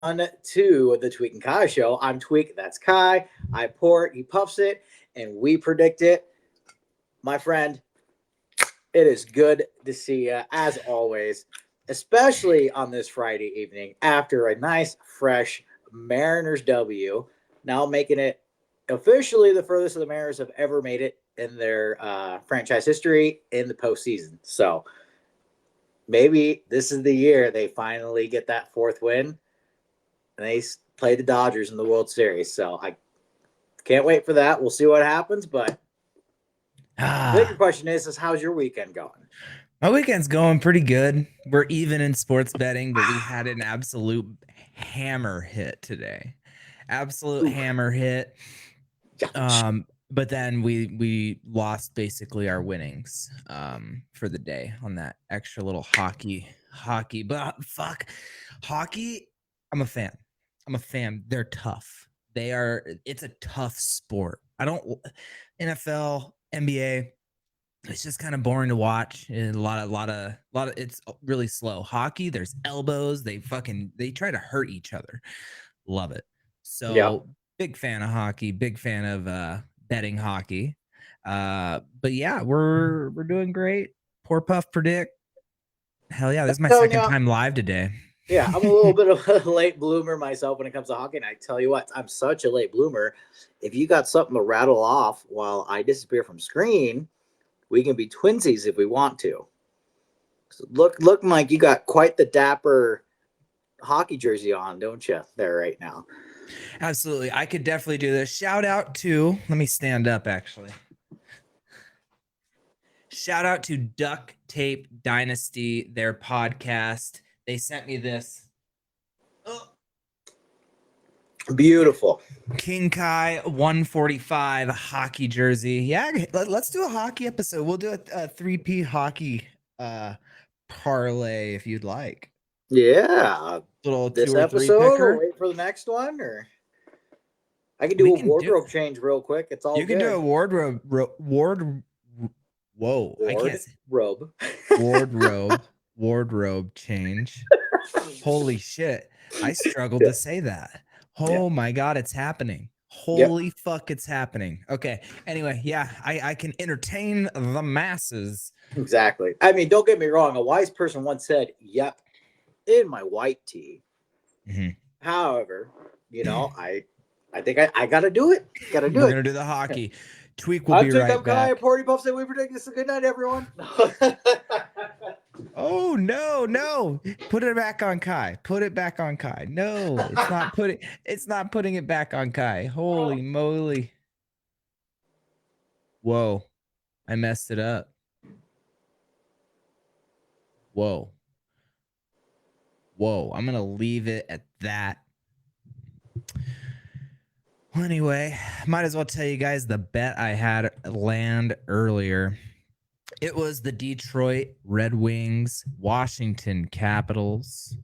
to the Tweak and Kai show. I'm Tweak, that's Kai. I pour it, he puffs it, and we predict it. My friend, it is good to see you as always, especially on this Friday evening after a nice, fresh Mariners W. Now making it officially the furthest the Mariners have ever made it in their franchise history in the postseason. So maybe this is the year they finally get that fourth win and they play the Dodgers in the World Series. So I can't wait for that. We'll see what happens. But the bigger question is how's your weekend going? My weekend's going pretty good. We're even in sports betting, but we had an absolute hammer hit today. Absolute Ooh. hammer hit. But then we lost basically our winnings for the day on that extra little hockey. But fuck, hockey, I'm a fan. They're tough. It's a tough sport. I don't NFL, NBA, it's just kind of boring to watch. And a lot of it's really slow. Hockey, there's elbows. They try to hurt each other. Love it. So big fan of hockey, big fan of betting hockey. But yeah, we're doing great. Poor Puff predict. Hell yeah, this is my second time live today. Yeah, I'm a little bit of a late bloomer myself when it comes to hockey. And I tell you what, I'm such a late bloomer. If you got something to rattle off while I disappear from screen, we can be twinsies if we want to. So look, Mike, you got quite the dapper hockey jersey on, don't you? There right now. Absolutely, I could definitely do this. Shout out to. Let me stand up. Actually, shout out to Duct Tape Dynasty, their podcast. They sent me this. Oh. Beautiful. King Kai 145 hockey jersey. Yeah, let's do a hockey episode. We'll do a 3P hockey parlay if you'd like. Yeah. Little this 2 or 3 episode picker. or wait for the next one, or I can do a wardrobe change real quick. It's all you can do a wardrobe whoa, I can't say wardrobe change. Holy shit. I struggled to say that. Oh my God, it's happening. Holy fuck, it's happening. Okay. Anyway, yeah, I can entertain the masses. Exactly. I mean, don't get me wrong. A wise person once said, "Yep, in my white tee." Mm-hmm. However, I think I got to do it. Got to do it. We're gonna do the hockey. Tweak will be right back. Party Puffs, and we predict this. A good night, everyone. Oh no! Put it back on Kai. Put it back on Kai. No, it's not putting it back on Kai. Holy moly! Whoa, I messed it up. Whoa. I'm gonna leave it at that. Well, anyway, might as well tell you guys the bet I had land earlier. It was the Detroit Red Wings, Washington Capitals,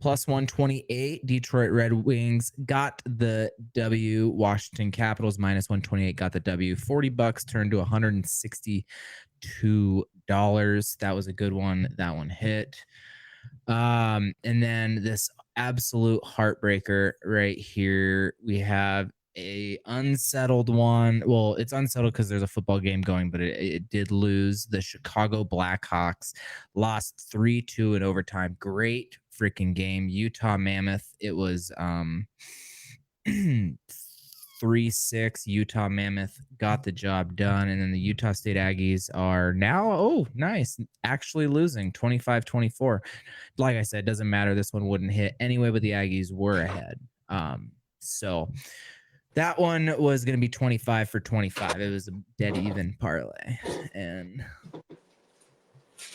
plus 128. Detroit Red Wings got the W. Washington Capitals minus 128 got the W. $40 turned to $162. That was a good one. That one hit. And then this absolute heartbreaker right here. We have a unsettled one. Well, it's unsettled because there's a football game going, but it did lose. The Chicago Blackhawks lost 3-2 in overtime. Great freaking game. Utah Mammoth. It was 3-6. Utah Mammoth got the job done. And then the Utah State Aggies are now, nice, actually losing 25-24. Like I said, doesn't matter. This one wouldn't hit anyway, but the Aggies were ahead. So that one was going to be 25 for 25. It was a dead even parlay. And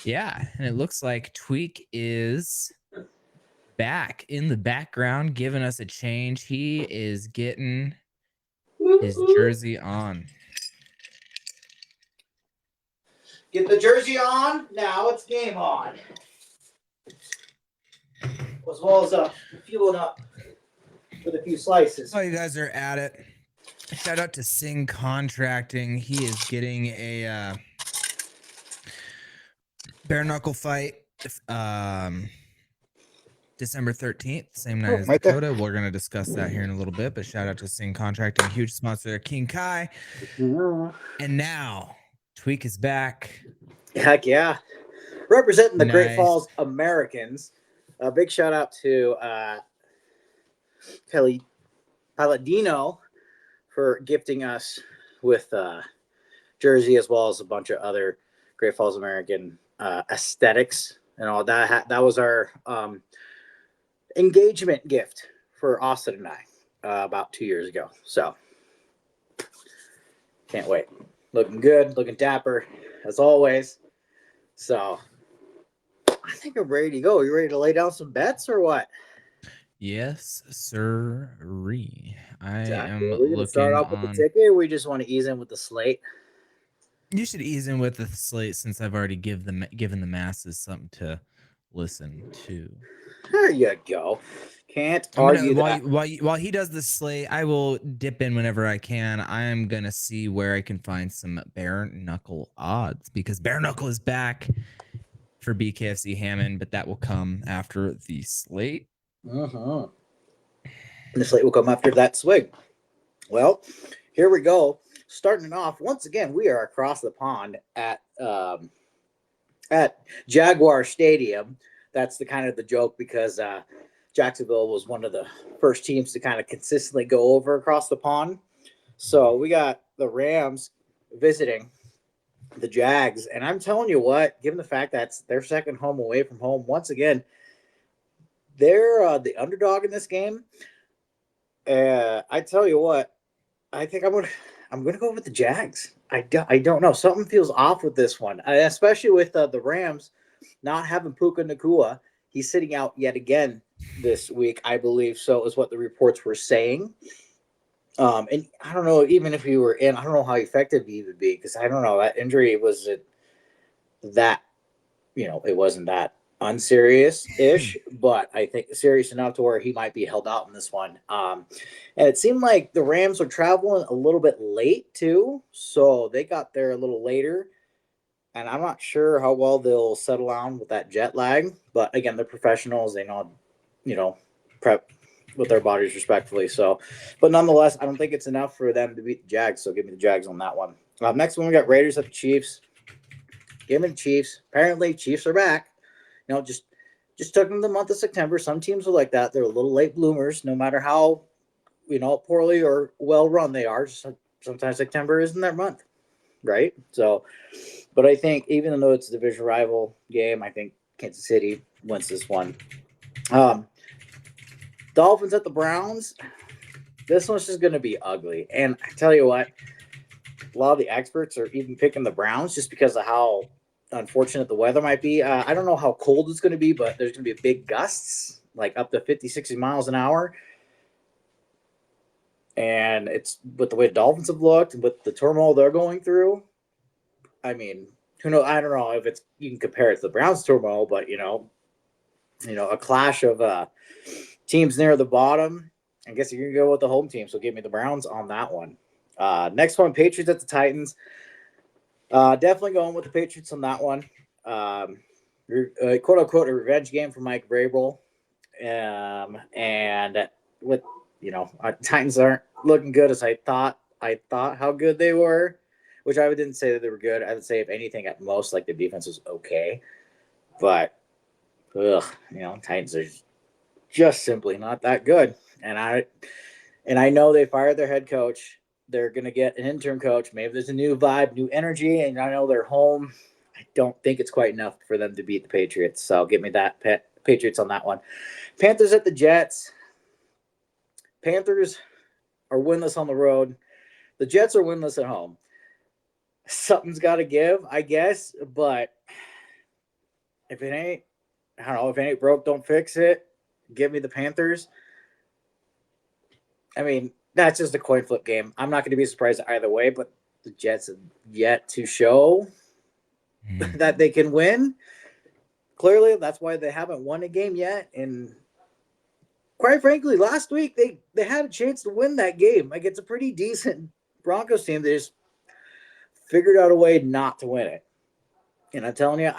yeah, and it looks like Tweak is back in the background, giving us a change. He is getting his jersey on. Get the jersey on. Now it's game on. As well as fueling up with a few slices. Oh, you guys are at it. Shout out to Sing Contracting. He is getting a bare knuckle fight December 13th, same night Oh, as right there. Dakota. We're going to discuss that here in a little bit, but shout out to Sing Contracting, huge sponsor, King Kai. And now, Tweak is back. Heck yeah. Representing the Great Nice. Falls Americans. A big shout out to Kelly Palladino for gifting us with jersey as well as a bunch of other Great Falls American aesthetics and all that. That was our engagement gift for Austin and I about 2 years ago. So can't wait. Looking good, looking dapper as always. So I think I'm ready to go. You ready to lay down some bets or what? Yes, sir. I am Are we gonna start looking off with the on. ticket, or we just want to ease in with the slate? You should ease in with the slate since I've already given the masses something to listen to. There you go. Can't I'm gonna argue that. while he does the slate, I will dip in whenever I can. I am gonna see where I can find some bare knuckle odds because bare knuckle is back for BKFC Hammond, but that will come after the slate. Mm-hmm. The slate will come after that swig. Well, here we go. Starting off once again, we are across the pond at Jaguar Stadium. That's the kind of the joke because Jacksonville was one of the first teams to kind of consistently go over across the pond. So we got the Rams visiting the Jags, and I'm telling you what, given the fact that's their second home away from home, once again, they're the underdog in this game. I tell you what, I think I'm gonna go with the Jags. I don't know. Something feels off with this one, especially with the Rams not having Puka Nakua. He's sitting out yet again this week, I believe. So is what the reports were saying. And I don't know, even if he were in, I don't know how effective he would be because I don't know that injury was that it wasn't that unserious ish, but I think serious enough to where he might be held out in this one. And it seemed like the Rams were traveling a little bit late too, so they got there a little later. And I'm not sure how well they'll settle down with that jet lag, but again, they're professionals. They know, prep with their bodies respectfully. So, but nonetheless, I don't think it's enough for them to beat the Jags. So give me the Jags on that one. Next one, we got Raiders at the Chiefs. Give me the Chiefs. Apparently, Chiefs are back. Just took them the month of September. Some teams are like that. They're a little late bloomers, no matter how poorly or well run they are. Sometimes September isn't their month, right? So, but I think even though it's a division rival game, I think Kansas City wins this one. Dolphins at the Browns. This one's just going to be ugly. And I tell you what, a lot of the experts are even picking the Browns just because of how unfortunate the weather might be. I don't know how cold it's going to be, but there's going to be big gusts, like up to 50, 60 miles an hour. And it's with the way the Dolphins have looked, with the turmoil they're going through. I mean, who knows? I don't know if you can compare it to the Browns turmoil, but a clash of teams near the bottom. I guess you're gonna go with the home team, so give me the Browns on that one. Next one, Patriots at the Titans. Definitely going with the Patriots on that one. Quote unquote a revenge game for Mike Vrabel. And with Titans aren't looking good as I thought how good they were, which I didn't say that they were good. I would say if anything at most like the defense was okay, but Titans are just simply not that good. And I know they fired their head coach. They're going to get an interim coach. Maybe there's a new vibe, new energy, and I know they're home. I don't think it's quite enough for them to beat the Patriots. So give me that Patriots on that one. Panthers at the Jets. Panthers are winless on the road. The Jets are winless at home. Something's got to give, I guess. But if it ain't, I don't know, if it ain't broke, don't fix it. Give me the Panthers. I mean, that's just a coin flip game. I'm not going to be surprised either way, but the Jets have yet to show that they can win. Clearly, that's why they haven't won a game yet. And quite frankly, last week they had a chance to win that game. Like, it's a pretty decent Broncos team. They just figured out a way not to win it. And I'm telling you,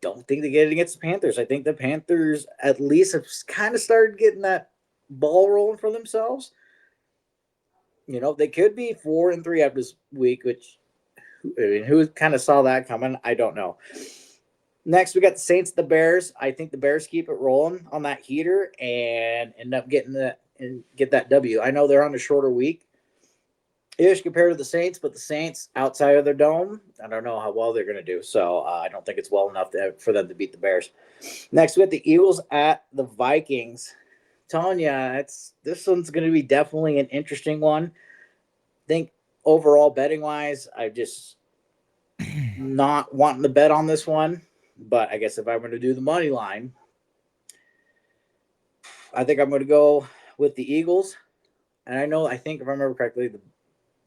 don't think they get it against the Panthers. I think the Panthers at least have kind of started getting that ball rolling for themselves. They could be 4-3 after this week, which I mean, who kind of saw that coming? I don't know. Next, we got the Saints, the Bears. I think the Bears keep it rolling on that heater and end up getting get that W. I know they're on a shorter week ish compared to the Saints, but the Saints outside of their dome, I don't know how well they're going to do. So I don't think it's well enough for them to beat the Bears. Next, we have the Eagles at the Vikings. Telling you, this one's going to be definitely an interesting one. I think overall betting wise, I just not wanting to bet on this one. But I guess if I'm going to do the money line, I think I'm going to go with the Eagles. And I think if I remember correctly, the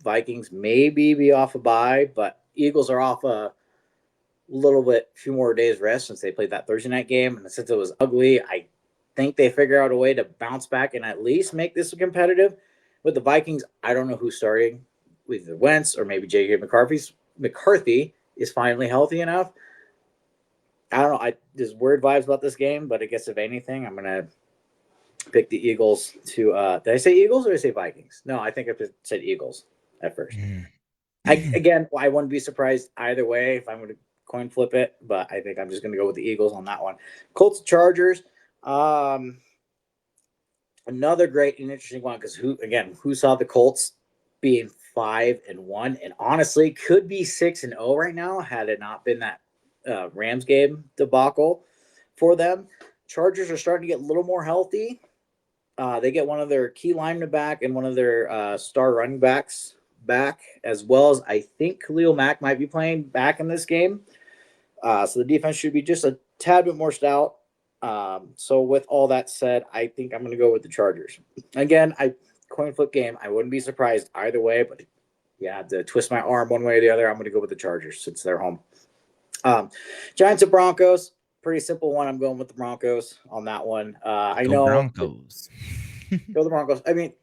Vikings maybe be off a bye, but Eagles are off a few more days rest since they played that Thursday night game. And since it was ugly, I think they figure out a way to bounce back and at least make this competitive. With the Vikings, I don't know who's starting, either Wentz or maybe J.K. McCarthy is finally healthy enough. I don't know. There's weird vibes about this game, but I guess if anything, I'm gonna pick the Eagles to. Did I say Eagles or did I say Vikings? No, I think I said Eagles at first. I wouldn't be surprised either way if I'm going to coin flip it, but I think I'm just going to go with the Eagles on that one. Colts Chargers. Another great and interesting one because who saw the Colts being 5-1 and honestly could be 6-0 right now had it not been that Rams game debacle for them. Chargers are starting to get a little more healthy. They get one of their key linemen back and one of their star running backs back, as well as I think Khalil Mack might be playing back in this game. So the defense should be just a tad bit more stout. So with all that said, I think I'm going to go with the Chargers. Again, coin flip game. I wouldn't be surprised either way, but yeah, to twist my arm one way or the other, I'm going to go with the Chargers since they're home. Giants and Broncos, pretty simple one. I'm going with the Broncos on that one. I know Broncos. Go the Broncos. I mean,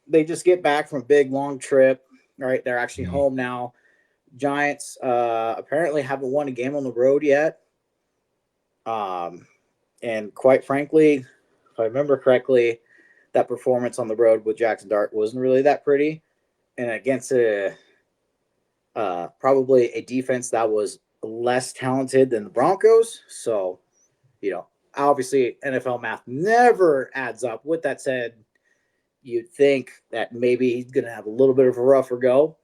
they just get back from a big long trip. Right, they're actually home now. Giants apparently haven't won a game on the road yet. And quite frankly, if I remember correctly, that performance on the road with Jackson Dart wasn't really that pretty, and against probably a defense that was less talented than the Broncos. So, obviously NFL math never adds up. With that said, you'd think that maybe he's going to have a little bit of a rougher go,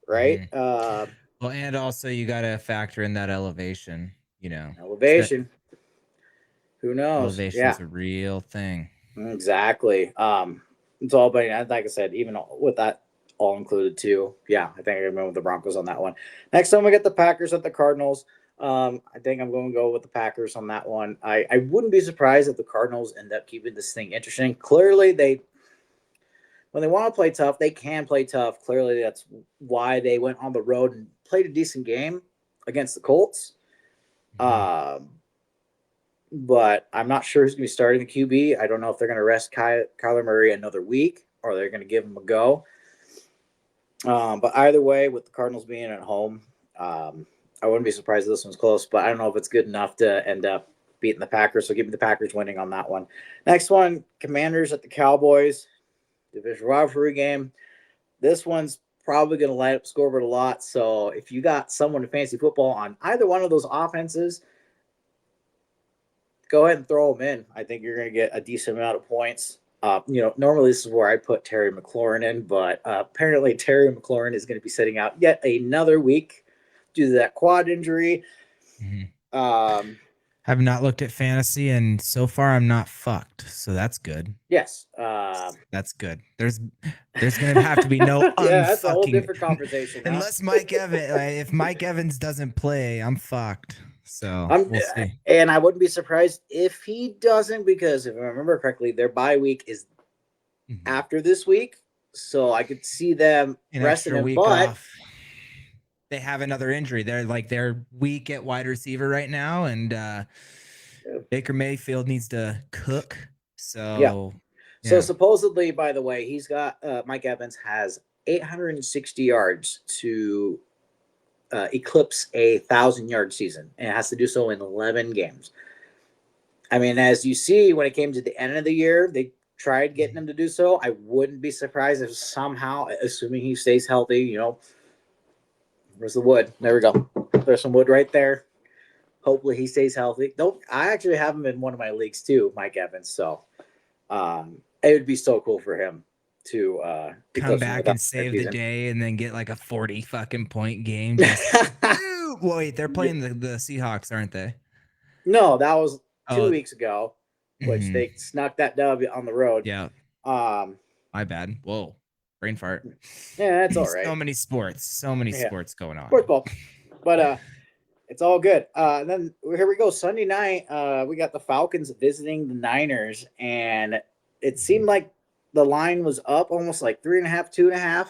right? Well, and also you got to factor in that elevation, Elevation. Who knows? Elevation's a real thing. Exactly. It's all, but like I said, even with that all included too. Yeah, I think I'm going with the Broncos on that one. Next time we get the Packers at the Cardinals. I think I'm going to go with the Packers on that one. I wouldn't be surprised if the Cardinals end up keeping this thing interesting. Clearly, when they want to play tough, they can play tough. Clearly, that's why they went on the road and played a decent game against the Colts. But I'm not sure who's going to be starting the QB. I don't know if they're going to rest Kyler Murray another week or they're going to give him a go. But either way, with the Cardinals being at home, I wouldn't be surprised if this one's close. But I don't know if it's good enough to end up beating the Packers. So give me the Packers winning on that one. Next one, Commanders at the Cowboys. Division rivalry game. This one's probably going to light up scoreboard a lot. So if you got someone in fantasy football on either one of those offenses, go ahead and throw them in. I think you're going to get a decent amount of points. Normally this is where I put Terry McLaurin in, but apparently Terry McLaurin is going to be sitting out yet another week due to that quad injury. Have not looked at fantasy, and so far I'm not fucked, so that's good. Yes, that's good. There's gonna have to be no yeah, that's a whole different conversation. Unless if Mike Evans doesn't play, I'm fucked. So we'll see. And I wouldn't be surprised if he doesn't, because if I remember correctly, their bye week is after this week, so I could see them resting him. But off. They have another injury. They're weak at wide receiver right now, and Baker Mayfield needs to cook. So So supposedly, by the way, he's got Mike Evans has 860 yards to eclipse a 1,000-yard season, and it has to do so in 11 games. I mean, as you see, when it came to the end of the year, they tried getting him to do so. I wouldn't be surprised if somehow, assuming he stays healthy, where's the wood? There we go. There's some wood right there. Hopefully he stays healthy. Don't I actually have him in one of my leagues too, Mike Evans. So it would be so cool for him to come back and save the day and then get like a 40 fucking point game. Just wait, they're playing the Seahawks, aren't they? No, that was 2 weeks ago, which they snuck that dub on the road. Yeah. My bad. Whoa. Brain fart. Yeah, that's all right. So many sports sports going on. Football. But it's all good. And then here we go. Sunday night, we got the Falcons visiting the Niners, and it seemed like the line was up almost like 3.5, 2.5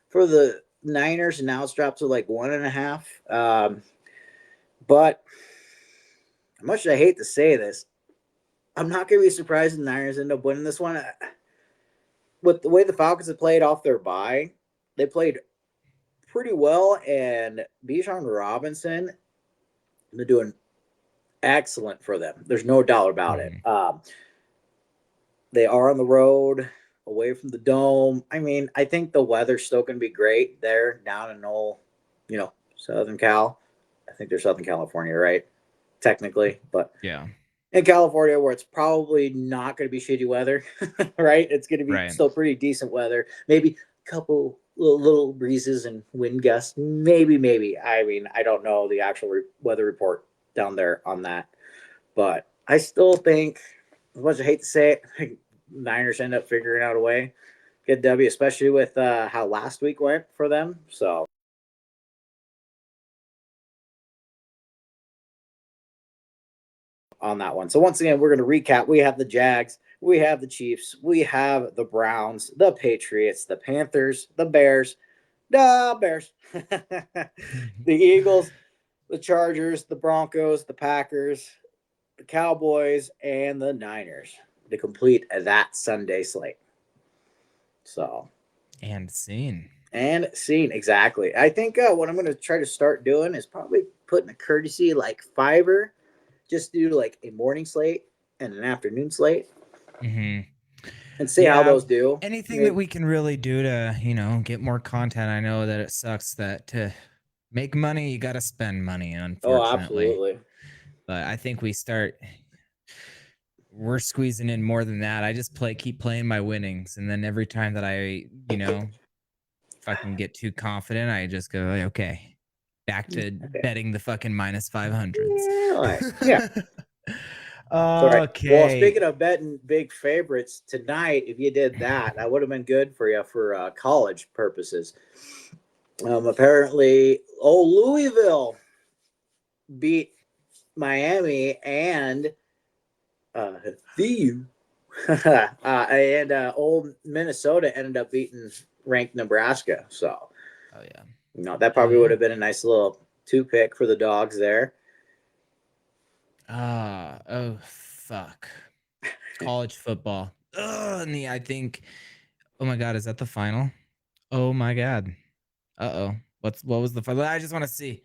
for the Niners, and now it's dropped to like 1.5. But much as I hate to say this, I'm not going to be surprised if the Niners end up winning this one. With the way the Falcons have played off their bye, they played pretty well, and Bijan Robinson, they're doing excellent for them. There's no doubt about it. They are on the road, away from the dome. I mean, I think the weather's still going to be great there down in Southern Cal. I think they're Southern California, right? Technically, but yeah, in California, where it's probably not going to be shitty weather, right? It's going to be still pretty decent weather. Maybe a couple little breezes and wind gusts. Maybe. I mean, I don't know the actual weather report down there on that, but I still think, as much as I hate to say it, Niners end up figuring out a way get W, especially with how last week went for them. So. On that one. So once again, we're going to recap. We have the Jags, we have the Chiefs, we have the Browns, the Patriots, the Panthers, the Bears, the Eagles, the Chargers, the Broncos, the Packers, the Cowboys, and the Niners to complete that Sunday slate. So. And scene. Exactly. I think what I'm going to try to start doing is probably putting a courtesy like Fiverr. Just do like a morning slate and an afternoon slate, and see how those do. Anything that we can really do to, get more content. I know that it sucks that to make money, you got to spend money, unfortunately. Oh, absolutely. But I think we're squeezing in more than that. I just keep playing my winnings. And then every time that I, if I can get too confident, I just go, okay. Back to betting the fucking minus 500s. Yeah. Okay. Well, speaking of betting big favorites tonight, if you did that would have been good for you for college purposes. Apparently, Louisville beat Miami and and old Minnesota ended up beating ranked Nebraska. So. Oh yeah. That probably would have been a nice little 2-pick for the Dogs there. Oh fuck. College football. I think. Oh my god, is that the final? Oh my god. What was the final? I just want to see.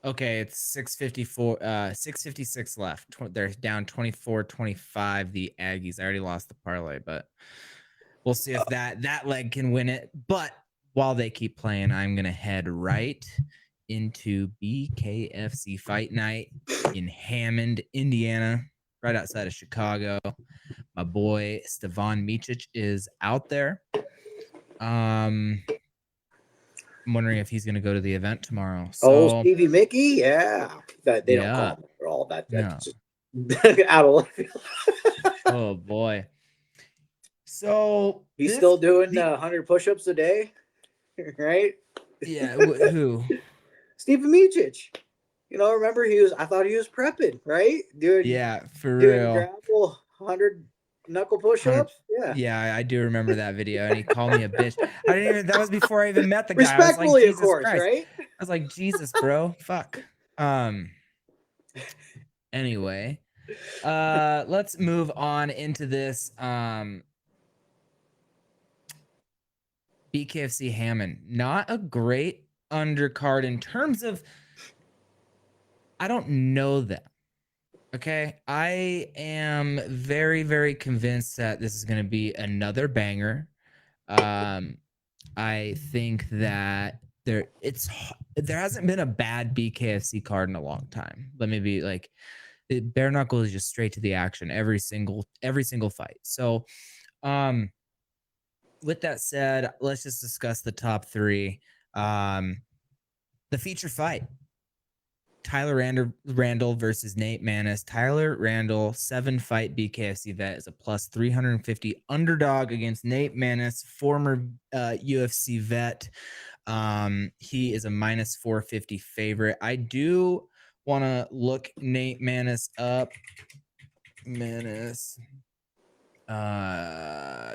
Okay, it's 6:54. 6:56 left. They're down 24-25. The Aggies. I already lost the parlay, but we'll see if that leg can win it. But while they keep playing, I'm going to head right into BKFC Fight Night in Hammond, Indiana, right outside of Chicago. My boy, Stevan Micic, is out there. I'm wondering if he's going to go to the event tomorrow. So, Stevie Mickey? Yeah. They don't call him for all that. That's just out of left field. Oh, boy. So he's still doing 100 push-ups a day, right? Yeah, who? Stephen Micic. Remember I thought he was prepping, right? Doing real. Grapple 100 knuckle push-ups. Yeah, I do remember that video, and he called me a bitch. That was before I even met the guy. Respectfully, I was like, of course, Christ. right? I was like, Jesus, bro, fuck. Anyway, let's move on into this. BKFC Hammond, not a great undercard in terms of, I don't know them. Okay. I am very, very convinced that this is going to be another banger. Um, I think that there hasn't been a bad BKFC card in a long time. Let me be like, bare knuckle is just straight to the action every single fight. So, um, with that said, let's just discuss the top three. Um, the feature fight. Tyler Randall versus Nate Manis. Tyler Randall, 7-fight BKFC vet, is a plus 350 underdog against Nate Manis, former UFC vet. He is a minus 450 favorite. I do want to look Nate Manis up. Manis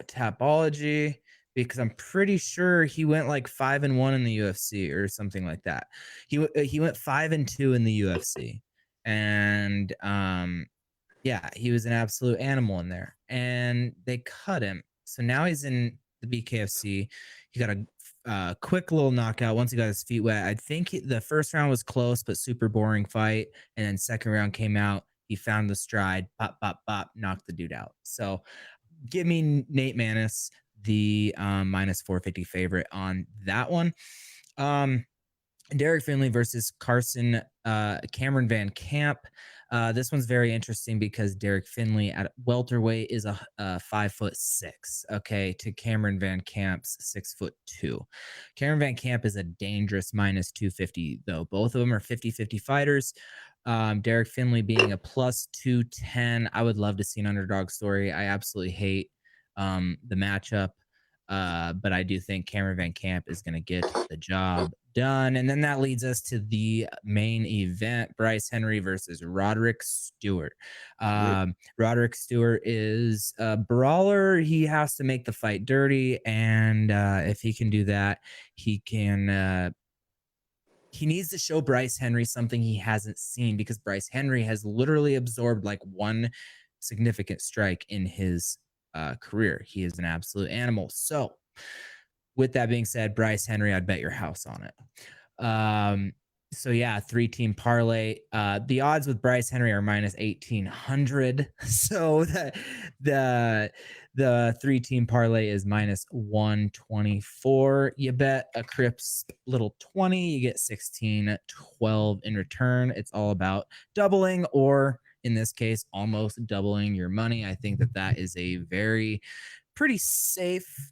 Tapology, because I'm pretty sure he went like 5-1 in the UFC or something like that. He went 5-2 in the UFC, and yeah, he was an absolute animal in there, and they cut him. So now he's in the BKFC. He got a quick little knockout once he got his feet wet. I think the first round was close, but super boring fight. And then second round came out. He found the stride, pop, pop, pop, knocked the dude out. So give me Nate Manis, the minus 450 favorite on that one. Derek Finley versus Cameron Van Camp. This one's very interesting because Derek Finley at welterweight is a 5'6", okay, to Cameron Van Camp's 6'2". Cameron Van Camp is a dangerous minus 250, though. Both of them are 50-50 fighters. Derek Finley being a plus 210. I would love to see an underdog story. I absolutely hate the matchup. But I do think Cameron Van Camp is going to get the job done. And then that leads us to the main event, Bryce Henry versus Roderick Stewart. Roderick Stewart is a brawler. He has to make the fight dirty. And if he can do that, he can... he needs to show Bryce Henry something he hasn't seen, because Bryce Henry has literally absorbed like one significant strike in his career. He is an absolute animal. So, with that being said, Bryce Henry, I'd bet your house on it. So yeah, 3-team parlay. The odds with Bryce Henry are minus 1,800. So the 3-team parlay is minus 124. You bet a crisp little 20, you get 16.12 in return. It's all about doubling, or in this case, almost doubling your money. I think that is a pretty safe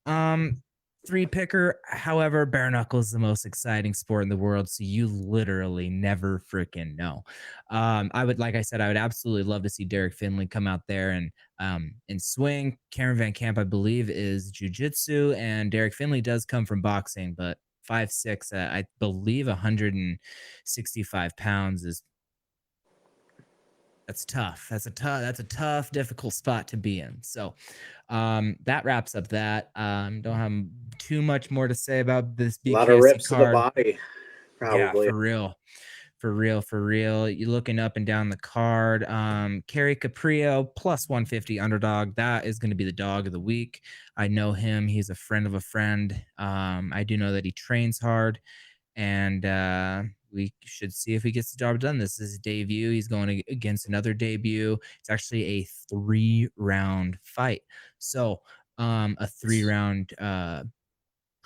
3-picker. However, bare knuckle is the most exciting sport in the world, so you literally never freaking know. Like I said, I would absolutely love to see Derek Finley come out there and swing. Cameron Van Camp, I believe, is jiu-jitsu, and Derek Finley does come from boxing, but 5'6", I believe 165 pounds is... that's tough. That's a tough, difficult spot to be in. So that wraps up that. Don't have too much more to say about this BKFC A lot of rips card. to the body, probably. Yeah, for real. You're looking up and down the card. Kerry Caprio plus 150 underdog. That is going to be the dog of the week. I know him. He's a friend of a friend. I do know that he trains hard, and we should see if he gets the job done. This is his debut. He's going against another debut. It's actually a 3-round fight. So a 3-round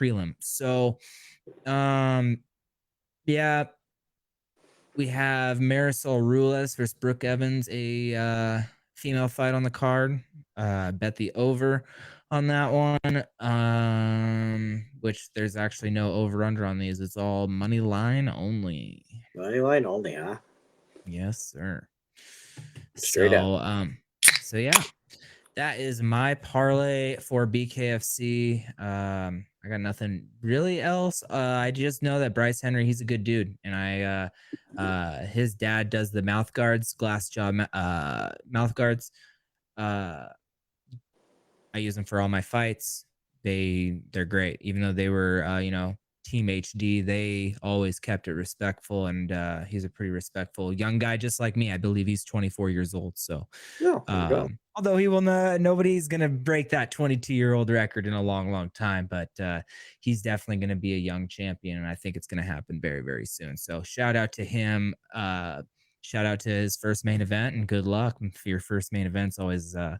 prelim. So yeah, we have Marisol Ruiz versus Brooke Evans, a female fight on the card. Bet the over on that one, which there's actually no over-under on these. It's all money line only. Money line only, huh? Yes, sir. Straight up. So yeah, that is my parlay for BKFC. I got nothing really else. I just know that Bryce Henry, he's a good dude, and his dad does the mouth guards, glass jaw mouth guards. I use them for all my fights. They're great, even though they were Team HD, they always kept it respectful, and he's a pretty respectful young guy, just like me. I believe he's 24 years old. So, Yeah, there you go. although he will not, nobody's gonna break that 22-year-old record in a long, long time, but he's definitely gonna be a young champion, and I think it's gonna happen very, very soon. So, shout out to him. Shout out to his first main event, and good luck for your first main event's always a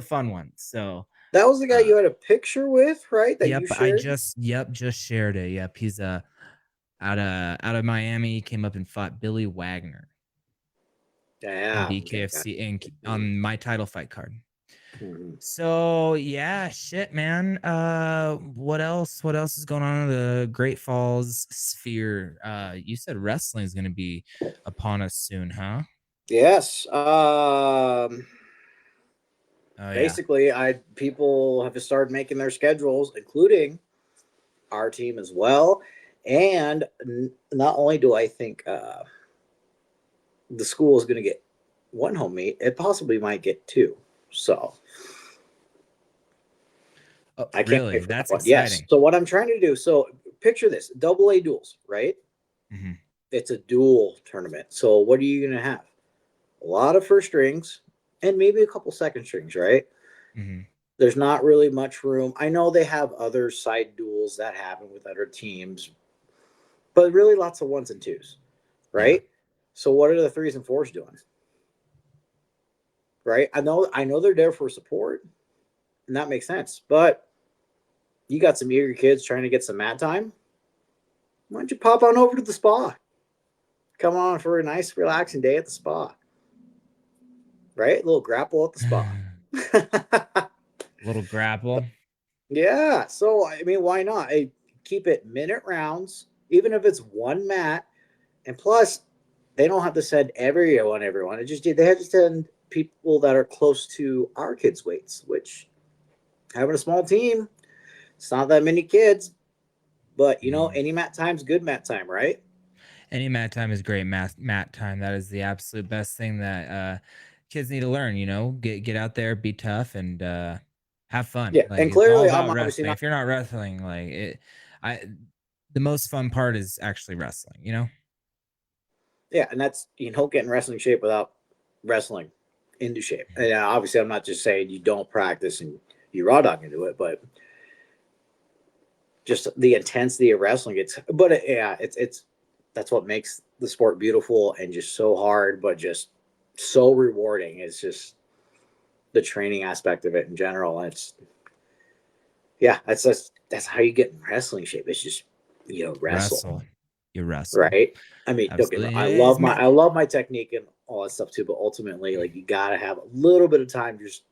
fun one. So. That was the guy you had a picture with, right? That you Yep, I shared. just shared it. Yep, he's out of Miami. He came up and fought Billy Wagner in Yeah. Okay. BKFC and on my title fight card. Mm-hmm. So yeah, shit, man. What else? What else is going on in the Great Falls sphere? You said wrestling is going to be upon us soon, huh? Yes. Oh yeah. Basically, people have started making their schedules, including our team as well. And not only do I think the school is going to get one home meet, it possibly might get two. So Oh, I can't really? wait for that That's one. Yes. exciting. So what I'm trying to do, so picture this: double A duels, right? Mm-hmm. It's a dual tournament. So what are you going to have? A lot of first strings and maybe a couple second strings, right? Mm-hmm. There's not really much room. I know they have other side duels that happen with other teams, but really lots of ones and twos, Yeah. right? So what are the threes and fours doing? Right? I know they're there for support, and that makes sense. But you got some eager kids trying to get some mat time. Why don't you pop on over to the spa? Come on for a nice, relaxing day at the spa. Right? A little grapple at the spa. Little grapple. Yeah. So I mean, why not? Keep it minute rounds, even if it's one mat. And plus, they don't have to send everyone. It just they have to send people that are close to our kids' weights, which having a small team, it's not that many kids, but any mat time's good mat time, right? Any mat time is great mat time. That is the absolute best thing that kids need to learn, get out there, be tough, and have fun. Yeah. Like And it's all clearly I'm about obviously wrestling. not If you're not wrestling, like I the most fun part is actually wrestling. yeah, and that's getting wrestling shape without wrestling into shape. And obviously I'm not just saying you don't practice and you raw dog into it, but just the intensity of wrestling. It's that's what makes the sport beautiful and just so hard, but just so rewarding. It's just the training aspect of it in general. It's that's how you get in wrestling shape. It's just wrestle, Wrestle. You wrestle. right? I mean, don't get me wrong. Absolutely. It is I love my technique and all that stuff too, but ultimately, like, you gotta have a little bit of time, just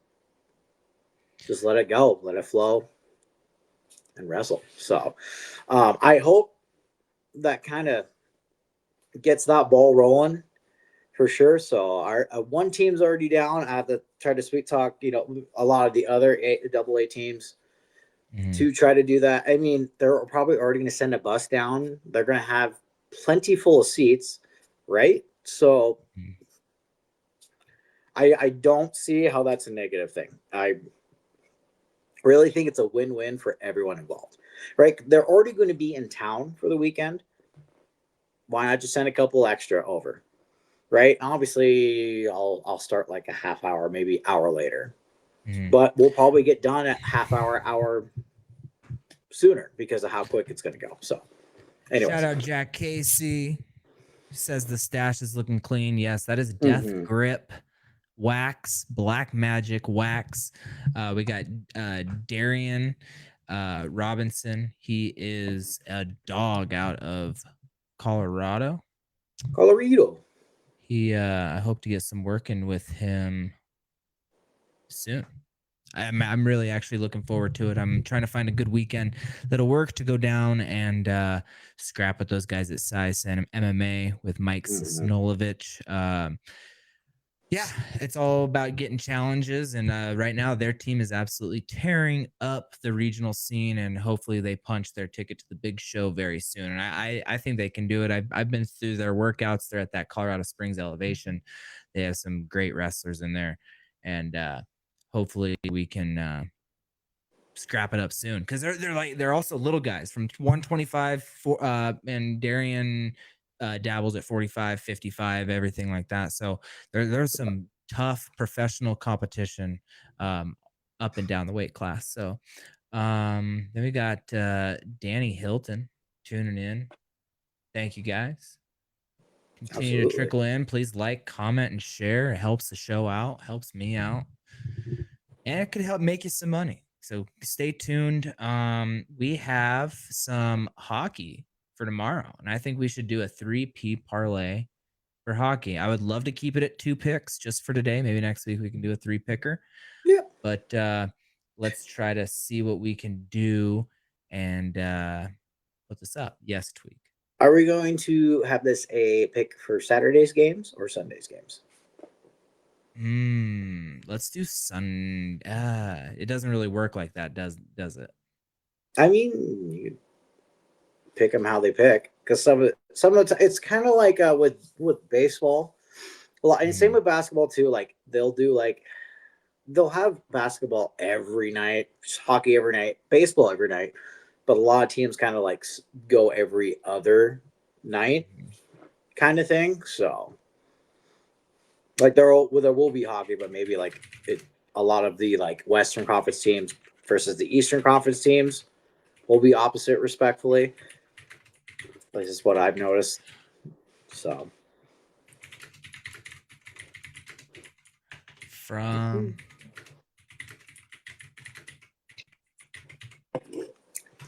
let it go, let it flow, and wrestle. So, I hope that kind of gets that ball rolling for sure. So our one team's already down. I have to try to sweet talk, a lot of the other double A teams Mhm. to try to do that. I mean, they're probably already going to send a bus down. They're going to have plenty full of seats, right? So Mhm. I don't see how that's a negative thing. I really think it's a win-win for everyone involved, right? They're already going to be in town for the weekend. Why not just send a couple extra over? Right? Obviously, I'll start like a half hour, maybe hour later, Mhm. but we'll probably get done at hour sooner because of how quick it's going to go. So, Shout anyways, out Jack Casey. Says the stash is looking clean. Yes, that is Death mm-hmm. Grip Wax, Black Magic Wax. We got Darian Robinson. He is a dog out of Colorado. Colorado. I hope to get some working with him soon. I'm really actually looking forward to it. I'm trying to find a good weekend that'll work to go down and scrap with those guys at Size and MMA with Mike Mm-hmm. Snolovich. Yeah, it's all about getting challenges, and right now their team is absolutely tearing up the regional scene, and hopefully they punch their ticket to the big show very soon. And I think they can do it. I've been through their workouts. They're at that Colorado Springs elevation. They have some great wrestlers in there, and hopefully we can scrap it up soon because they're also little guys from 125 and Darian dabbles at 45, 55, everything like that. So there's some tough professional competition up and down the weight class. So then we got Danny Hilton tuning in. Thank you guys. Continue to Absolutely. trickle in. Please like, comment, and share. It helps the show out, helps me out, and it could help make you some money. So stay tuned. We have some hockey for tomorrow, and I think we should do a 3P parlay for hockey. I would love to keep it at 2 picks just for today. Maybe next week we can do a 3 picker. Yeah. But let's try to see what we can do and put this up. Yes, Tweak. Are we going to have this a pick for Saturday's games or Sunday's games? Let's do Sun. It doesn't really work like that, does it? I mean, you pick them how they pick because some of the it's kind of like with baseball. Well, and same with basketball too. Like they'll have basketball every night, hockey every night, baseball every night, but a lot of teams kind of like go every other night, kind of thing. So, like there will be hockey, but maybe like a lot of the like Western Conference teams versus the Eastern Conference teams will be opposite, respectfully. This is what I've noticed. So, from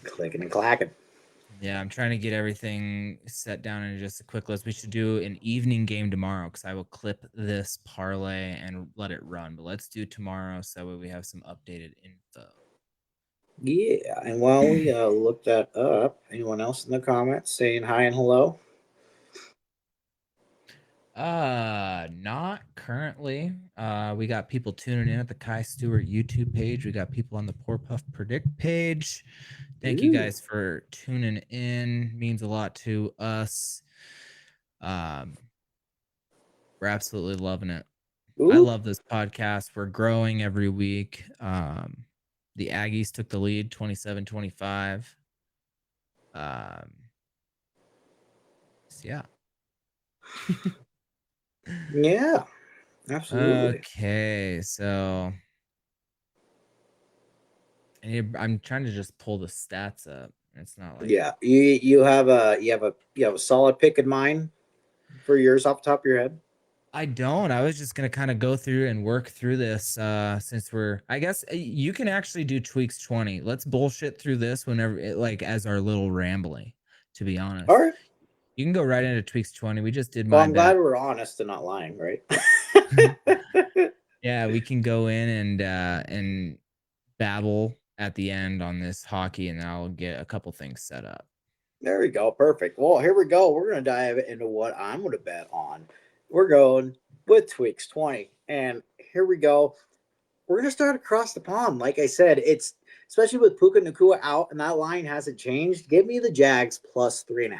clicking and clacking. Yeah, I'm trying to get everything set down in just a quick list. We should do an evening game tomorrow because I will clip this parlay and let it run. But let's do tomorrow so that we have some updated info. Yeah, and while we look that up, anyone else in the comments saying hi and hello? Not currently. We got people tuning in at the Kai Stewart YouTube page. We got people on the Poor Puff Predict page. Thank you guys for tuning in. Means a lot to us. We're absolutely loving it. Ooh. I love this podcast. We're growing every week. The Aggies took the lead 27-25. Yeah. Yeah, absolutely. Okay, so I'm trying to just pull the stats up. It's not like you have a solid pick in mind for yours off the top of your head. I don't. I was just gonna kind of go through and work through this since I guess you can actually do tweaks 20. Let's bullshit through this whenever like as our little rambling, to be honest. All right. You can go right into tweaks 20. We just did Well, my I'm glad we're honest and not lying, right? Yeah, we can go in and babble at the end on this hockey, and I'll get a couple things set up. There we go. Perfect. Well, here we go. We're going to dive into what I'm going to bet on. We're going with Tweaks 20. And here we go. We're going to start across the pond. Like I said, it's especially with Puka Nacua out and that line hasn't changed. Give me the Jags plus 3.5.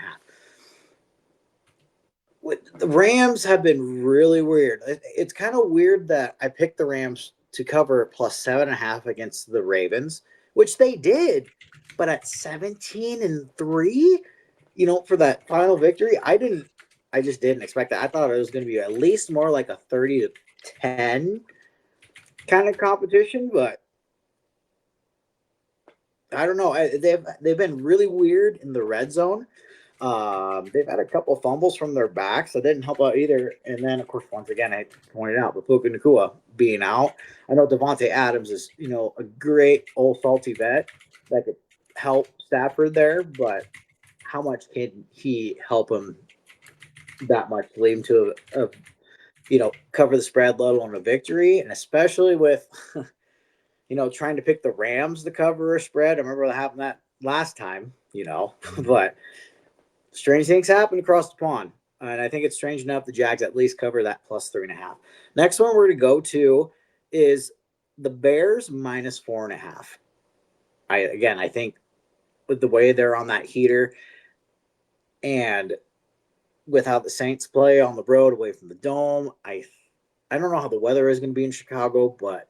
The Rams have been really weird. It's kind of weird that I picked the Rams to cover plus 7.5 against the Ravens, which they did, but at 17-3, for that final victory, I just didn't expect that. I thought it was going to be at least more like a 30-10 kind of competition, but I don't know. They've been really weird in the red zone. They've had a couple fumbles from their backs that didn't help out either. And then, of course, once again, I pointed out, but Puka Nacua being out. I know Devontae Adams is, a great old salty vet that could help Stafford there, but how much can he help him that much to lead him to cover the spread, let alone a victory? And especially with, trying to pick the Rams to cover a spread. I remember that happened that last time, but strange things happen across the pond. And I think it's strange enough the Jags at least cover that plus 3.5. Next one we're going to go to is the Bears minus 4.5. I think with the way they're on that heater and with how the Saints play on the road away from the dome, I don't know how the weather is going to be in Chicago, but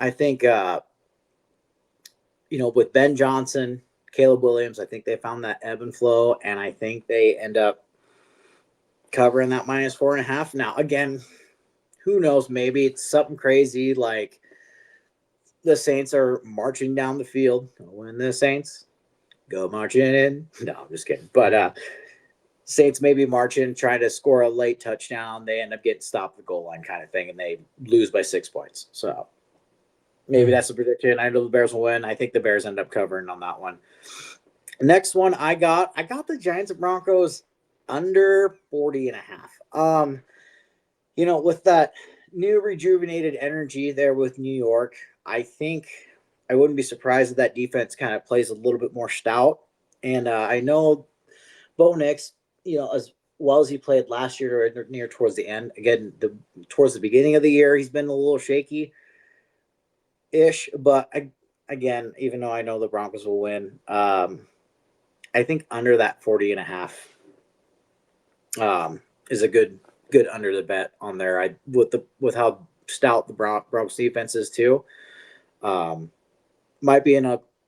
I think with Ben Johnson, Caleb Williams, I think they found that ebb and flow, and I think they end up covering that -4.5. Now, again, who knows? Maybe it's something crazy like the Saints are marching down the field. When the Saints go marching in. No, I'm just kidding. But Saints maybe marching, trying to score a late touchdown. They end up getting stopped at the goal line kind of thing, and they lose by 6 points. So maybe that's a prediction. I know the Bears will win. I think the Bears end up covering on that one. Next one I got the Giants and Broncos under 40.5. With that new rejuvenated energy there with New York, I think I wouldn't be surprised if that defense kind of plays a little bit more stout. And I know Bo Nix, as well as he played last year or near towards the end, again, towards the beginning of the year, he's been a little shaky-ish. But again, even though I know the Broncos will win, I think under that 40.5 is a good under the bet on there. With how stout the Broncos defense is too. Might be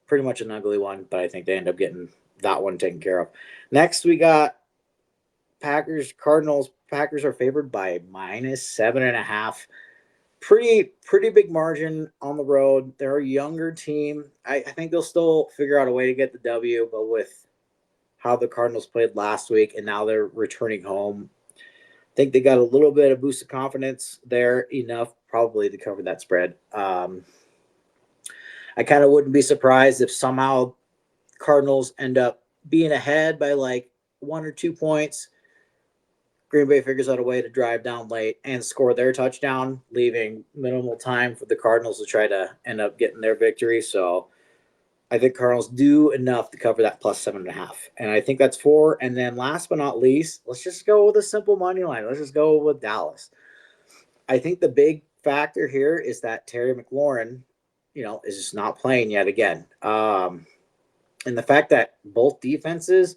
pretty much an ugly one, but I think they end up getting that one taken care of. Next, we got Packers, Cardinals. Packers are favored by -7.5. Pretty big margin on the road. They're a younger team. I think they'll still figure out a way to get the W, but with how the Cardinals played last week and now they're returning home, I think they got a little bit of boost of confidence there, enough probably to cover that spread. I kind of wouldn't be surprised if somehow Cardinals end up being ahead by like 1 or 2 points. Green Bay figures out a way to drive down late and score their touchdown, leaving minimal time for the Cardinals to try to end up getting their victory. So I think Cardinals do enough to cover that +7.5. And I think that's 4. And then last but not least, let's just go with a simple money line. Let's just go with Dallas. I think the big factor here is that Terry McLaurin, is just not playing yet again. And the fact that both defenses,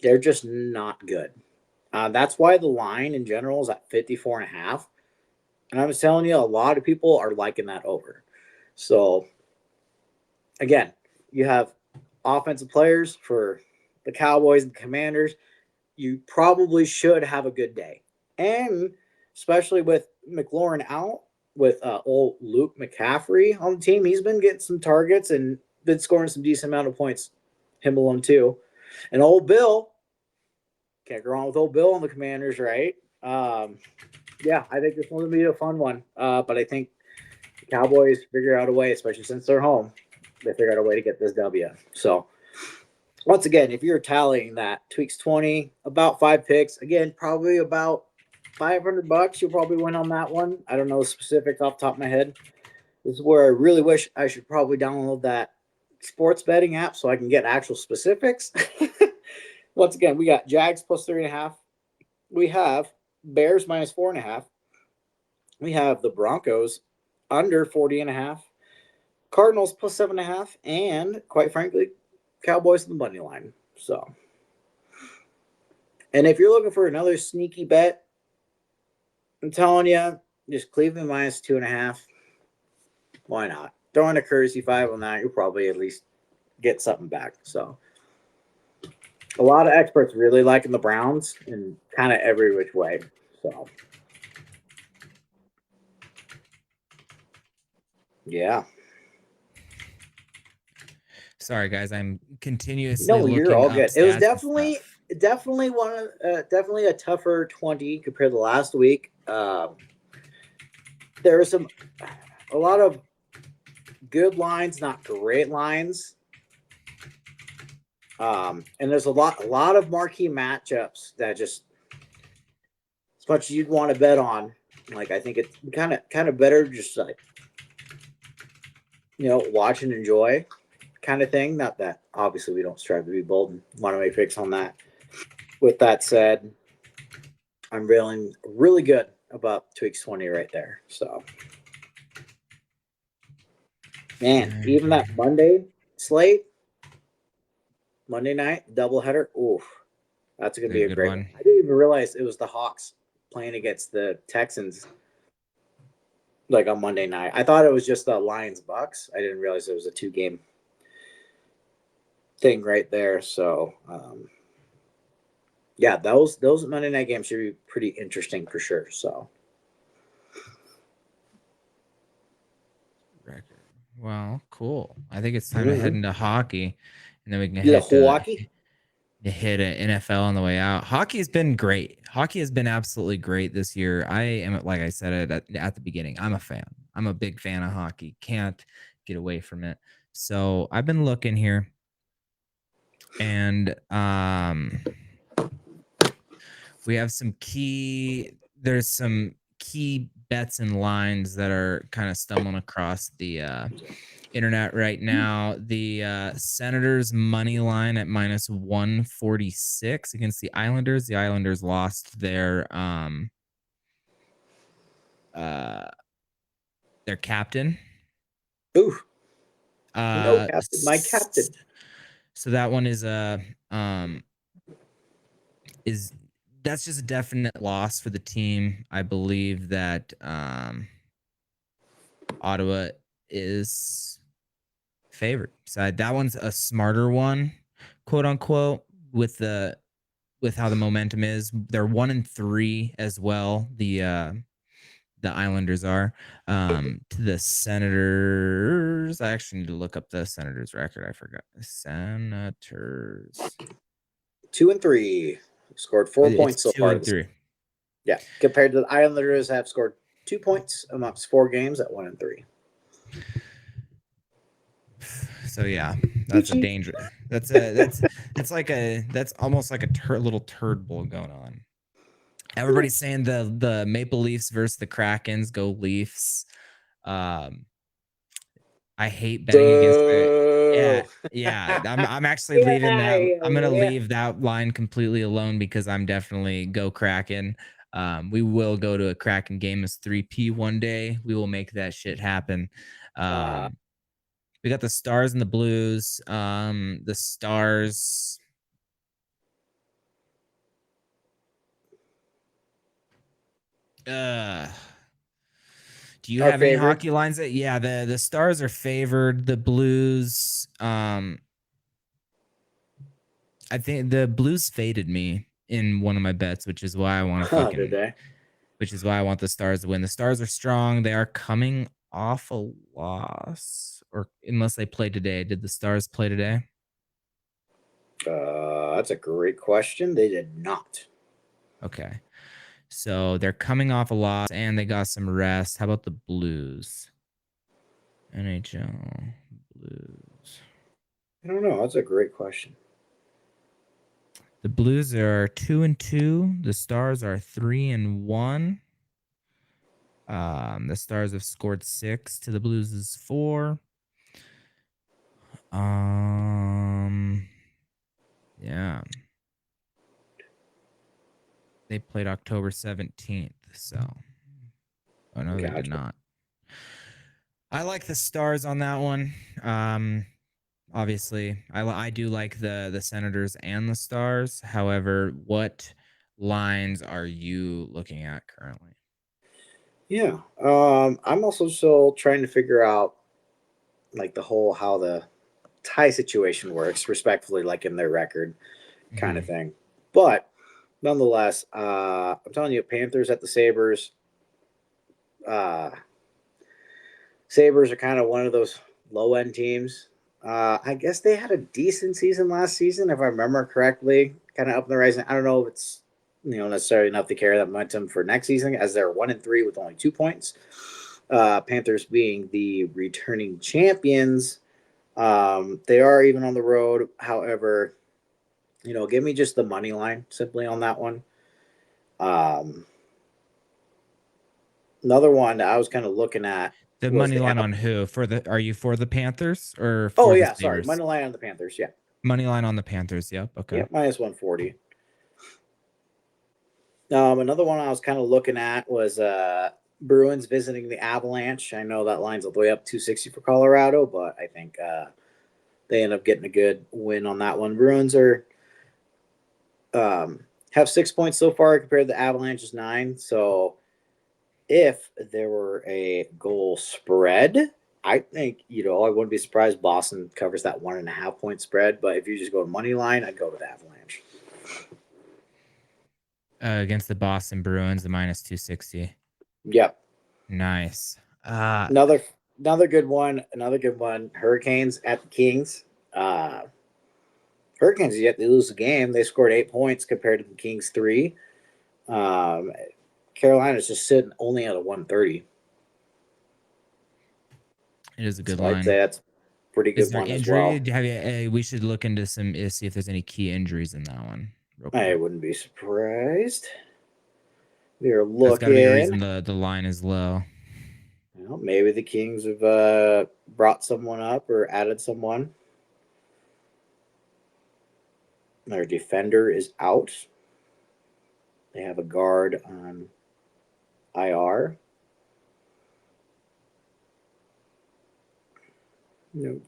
they're just not good. That's why the line in general is at 54.5. And I was telling you, a lot of people are liking that over. So, again, you have offensive players for the Cowboys and the Commanders. You probably should have a good day. And especially with McLaurin out, with old Luke McCaffrey on the team, he's been getting some targets and been scoring some decent amount of points, him alone too. And old Bill, can't go wrong with old Bill on the Commanders, right? Yeah, I think this one's going to be a fun one. But I think the Cowboys figure out a way, especially since they're home, they figure out a way to get this W. So, once again, if you're tallying that, Tweaks 20, about 5 picks, again, probably about $500. You'll probably win on that one. I don't know the specific off the top of my head. This is where I really wish I should probably download that sports betting app so I can get actual specifics. Once again, we got Jags +3.5. We have Bears -4.5. We have the Broncos under 40.5. Cardinals +7.5. And quite frankly, Cowboys in the money line. So, and if you're looking for another sneaky bet, I'm telling you, just Cleveland -2.5. Why not? Throw in a courtesy 5 on that. You'll probably at least get something back. So, a lot of experts really liking the Browns in kind of every which way. So, yeah. Sorry, guys. I'm continuously No, you're looking all up good. It was stats and stuff. definitely definitely a tougher 20 compared to last week. There are a lot of good lines, not great lines. And there's a lot of marquee matchups that just, as much as you'd want to bet on, like I think it's kind of better just like watch and enjoy kind of thing. Not that obviously we don't strive to be bold and want to make picks on that. With that said, I'm feeling really good about Tweaks 20 right there. So, man, even that Monday slate, Monday night doubleheader, oof, that's going to be a great one. I didn't even realize it was the Hawks playing against the Texans. like on Monday night. I thought it was just the Lions Bucks. I didn't realize it was a 2-game thing right there. So yeah, those Monday night games should be pretty interesting for sure. So Record. Well, cool. I think it's time to head into hockey, and then we can the hit Milwaukee. hit an NFL on the way out. Hockey has been great. Hockey has been absolutely great this year. I am, like I said at the beginning, I'm a fan. I'm a big fan of hockey. Can't get away from it. So I've been looking here, and we have some key. There's some key bets and lines that are kind of stumbling across the internet right now. The Senators money line at minus 146 against the Islanders. The Islanders lost their captain. Ooh, Uh, captain, my captain. So that one is is that's just a definite loss for the team. I believe that Ottawa is favored. So that one's a smarter one, quote unquote, with how the momentum is. They're 1-3 as well. The Islanders are. To the Senators, I actually need to look up the Senators record. I forgot. The Senators 2-3. Scored 4 points so far. 2-3. Yeah, compared to the Islanders, have scored 2 points amongst 4 games at 1-3. So yeah, that's a danger. That's almost like a little turd bowl going on. Everybody's saying the Maple Leafs versus the Krakens. Go Leafs. I hate betting against it. Yeah. I'm actually leaving that. I'm gonna leave that line completely alone because I'm definitely go Kraken. We will go to a Kraken game as 3P one day. We will make that shit happen. We got the Stars and the Blues. The Stars. Do you have any hockey lines that? Yeah, the Stars are favored. The Blues. I think the Blues faded me in one of my bets, which is why I want to which is why I want the Stars to win. The Stars are strong. They are coming off a loss, or unless they play today. Did the Stars play today? That's a great question. They did not. Okay. So they're coming off a loss and they got some rest. How about the Blues? NHL Blues. I don't know. That's a great question. The Blues are 2-2. The Stars are 3-1. The Stars have scored 6 to the Blues' 4. Yeah. They played October 17th, so no, they did not. I like the Stars on that one. Obviously, I do like the Senators and the Stars. However, what lines are you looking at currently? Yeah. I'm also still trying to figure out like the whole how the tie situation works, respectfully, like in their record kind of thing. But nonetheless, I'm telling you, Panthers at the Sabres. Sabres are kind of one of those low end teams. I guess they had a decent season last season, if I remember correctly. Kind of up in the rising. I don't know if it's necessarily enough to carry that momentum for next season, as they're 1-3 with only 2 points. Panthers being the returning champions. They are even on the road. However, give me just the money line simply on that one. Another one that I was kind of looking at. The money line on who? Are you for the Panthers or for Oh the yeah, Sabres? sorry, money line on the Panthers. Yeah, money line on the Panthers. Yep. Okay. Yep, minus 140. Another one I was kind of looking at was Bruins visiting the Avalanche. I know that line's all the way up 260 for Colorado, but I think they end up getting a good win on that one. Bruins are have 6 points so far compared to the Avalanche's 9. So if there were a goal spread, I think, I wouldn't be surprised Boston covers that 1.5 point spread. But if you just go money line, I'd go with Avalanche. Against the Boston Bruins, the -260. Yep. Nice. Another good one. Another good one. Hurricanes at the Kings. Hurricanes yet they lose the game. They scored 8 points compared to the Kings 3. Carolina's just sitting only at a 130. It is a good So I'd line. say that's a pretty Is good there one as injury? well. Have you? We should look into some. See if there's any key injuries in that one. Real I quick. wouldn't be surprised. We're That's got to be a looking. reason the line is low. Maybe the Kings have brought someone up or added someone. Their defender is out. They have a guard on IR.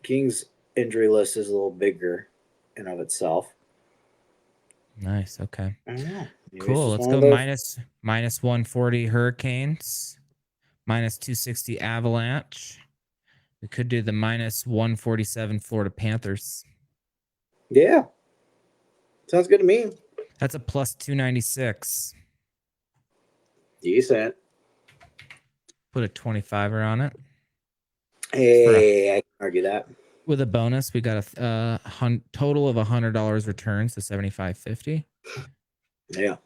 Kings injury list is a little bigger in of itself. Nice. Okay. I don't know. Cool. Let's go minus 140 Hurricanes, -260 Avalanche. We could do the -147 Florida Panthers. Yeah. Sounds good to me. That's a +296. Decent. Put a 25er on it. Hey, I can argue that. With a bonus, we got a total of $100 returns to $75.50. Yeah.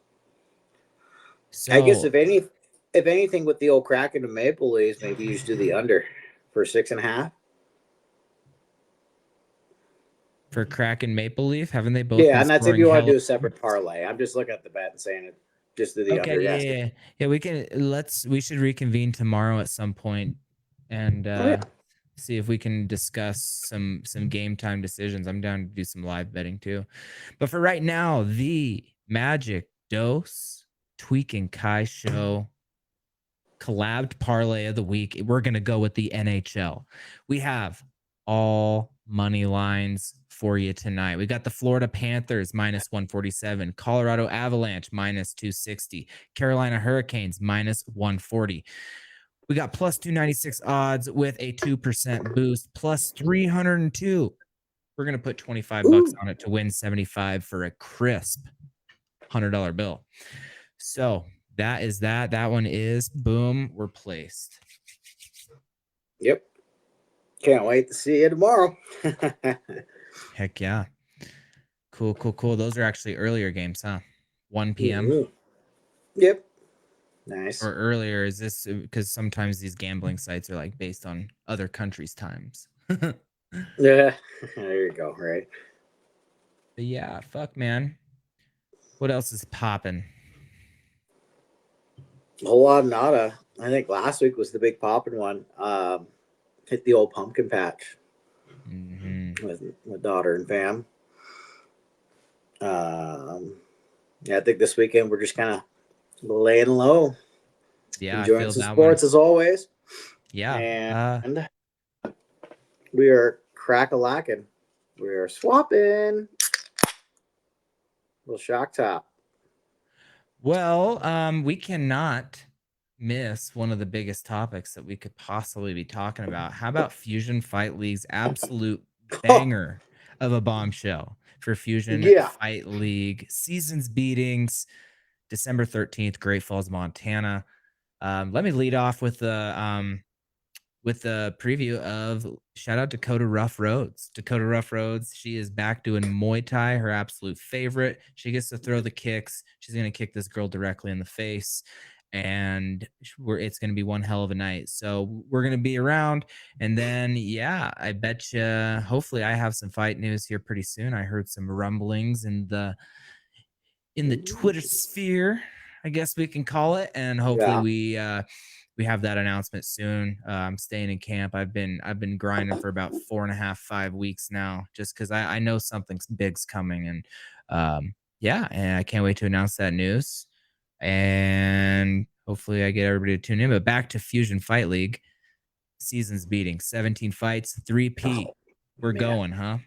So I guess if anything with the old Kraken and Maple Leafs, maybe you should do the under for 6.5. For Kraken Maple Leaf, haven't they both? Yeah, and that's if you want to do a separate parlay. I'm just looking at the bet and saying it. Just do the okay, under. Yeah. We should reconvene tomorrow at some point and see if we can discuss some game time decisions. I'm down to do some live betting too. But for right now, the Magic Dose Tweak and Kai Show collabed parlay of the week. We're going to go with the NHL. We have all money lines for you tonight. We got the Florida Panthers -147, Colorado Avalanche -260, Carolina Hurricanes -140. We got +296 odds with a 2% boost, +302. We're going to put 25 bucks on it to win 75 for a crisp $100 bill. So that is that. That one is boom. We're placed. Yep. Can't wait to see you tomorrow. Heck yeah. Cool. Those are actually earlier games, huh? 1 p.m. Mm-hmm. Yep. Nice. Or earlier, is this because sometimes these gambling sites are like based on other countries' times? Yeah. There you go. Right. But yeah, fuck, man. What else is popping? A whole lot of nada. I think last week was the big popping one. Hit the old pumpkin patch with daughter and fam. Yeah, I think this weekend we're just kind of laying low. Yeah, enjoying I feel some that sports one. as always. Yeah, and we are crack-a-lacking. We are swapping. Little shock top. Well, we cannot miss one of the biggest topics that we could possibly be talking about. How about Fusion Fight League's absolute banger of a bombshell for Fusion Fight League seasons beatings, December 13th, Great Falls, Montana. Let me lead off with the preview of shout out Dakota Rough Roads. Dakota Rough Roads, she is back doing Muay Thai, her absolute favorite. She gets to throw the kicks. She's going to kick this girl directly in the face, and it's going to be one hell of a night. So we're going to be around, and then yeah, I bet you hopefully I have some fight news here pretty soon. I heard some rumblings in the Twitter sphere, I guess we can call it, and hopefully we have that announcement soon. I'm staying in camp. I've been grinding for about 4.5, 5 weeks now, just because I know something big's coming, and and I can't wait to announce that news. And hopefully I get everybody to tune in. But back to Fusion Fight League, seasons beating, 17 fights, 3P. We're going, huh?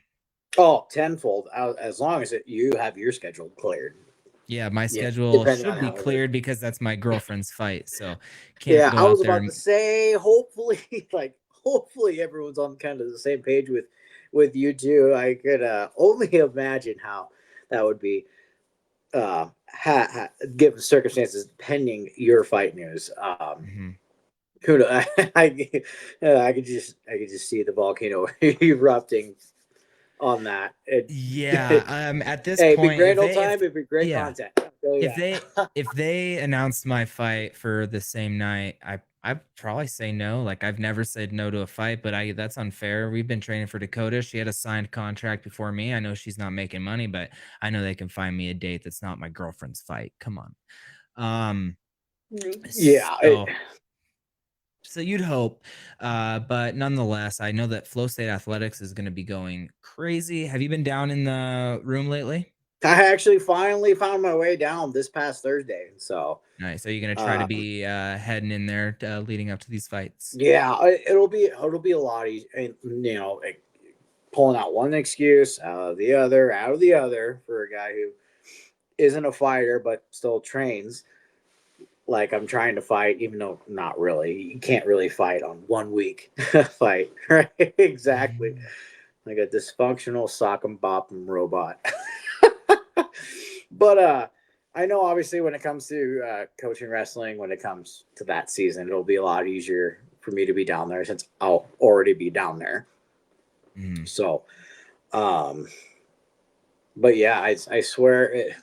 Oh, tenfold. As long as you have your schedule cleared. Yeah, my Yeah, schedule depending on should be how it is. cleared because that's my girlfriend's fight. So can't Yeah, go I out was there. about to say, hopefully, like hopefully everyone's on kind of the same page with you two. I could only imagine how that would be, given circumstances pending your fight news. Mhm. Who kno- I could just see the volcano erupting on that. Yeah. At this Hey, it'd be point, great old time. It'd be great yeah, content. I'll tell you that. if they announced my fight for the same night, I'd probably say no. Like I've never said no to a fight, but I that's unfair. We've been training for Dakota. She had a signed contract before me. I know she's not making money, but I know they can find me a date that's not my girlfriend's fight. Come on. Um, Yeah, so so you'd hope, but nonetheless, I know that Flow State Athletics is going to be going crazy. Have you been down in the room lately? I actually finally found my way down this past Thursday. So, Nice. Are you going to try to um, be heading in there leading up to these fights? yeah, it'll be a lot easier. You know, like, pulling out one excuse out of the other for a guy who isn't a fighter but still trains like I'm trying to fight, even though not really. You can't really fight on 1 week fight, right? Exactly. Mhm. Like a dysfunctional sock and bop and robot. But I know obviously when it comes to coaching wrestling, when it comes to that season, it'll be a lot easier for me to be down there since I'll already be down there. Mhm. So, um, but yeah, I swear it,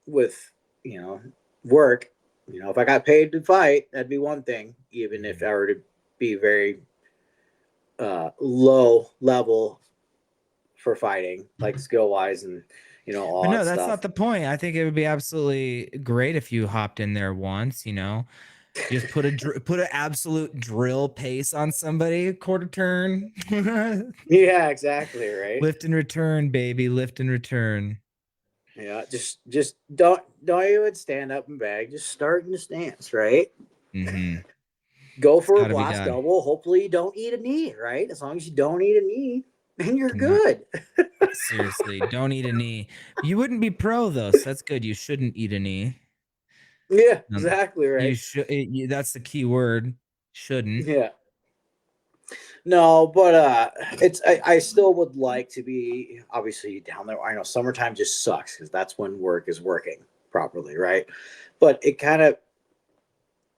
with you know work, if I got paid to fight, that'd be one thing. Even if Mhm. I were to be very low level for fighting, like skill wise and But all no, that that's stuff. not the point. I think it would be absolutely great if you hopped in there once, just put an absolute drill pace on somebody, quarter turn. Yeah, exactly, right. Lift and return, baby, lift and return. Yeah, just don't even stand up and bag. Just start in the stance, right? Mhm. Go It's for a got to be blast done. double. Hopefully, you don't eat a knee, right? As long as you don't eat a knee, then you're Not good. seriously, don't eat a knee. You wouldn't be pro though, so that's good. You shouldn't eat a knee. Yeah, Um, exactly, you right. should. That's the key word. Shouldn't. Yeah. No, but it's I still would like to be obviously down there. I know summertime just sucks because that's when work is working properly, right? But it kind of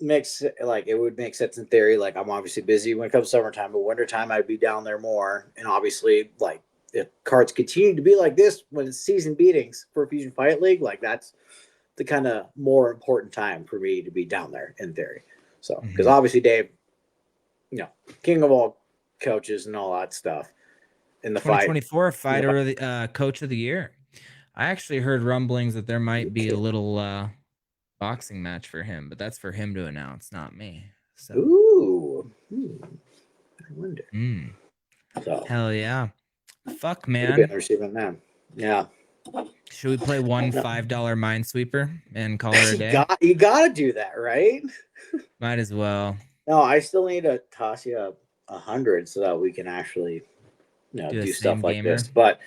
makes like it would make sense in theory. Like I'm obviously busy when it comes summertime, but wintertime I'd be down there more. And obviously, like if cards continue to be like this when it's season beatings for Fusion Fight League, like that's the kind of more important time for me to be down there in theory. So because Mhm. obviously Dave, king of all coaches and all that stuff in the fight. 2024 You fighter of the coach of the year. I actually heard rumblings that there might be a know, little boxing match for him, but that's for him to announce, not me. So, ooh, I wonder. mm, So hell yeah. Fuck, he'll be on man. the receiving end. Yeah, Should we play one no. $5 Minesweeper and call her a day? You gotta do that, right? Might as well No, I still need to toss you a hundred so that we can actually do a do same stuff like gamer. this. But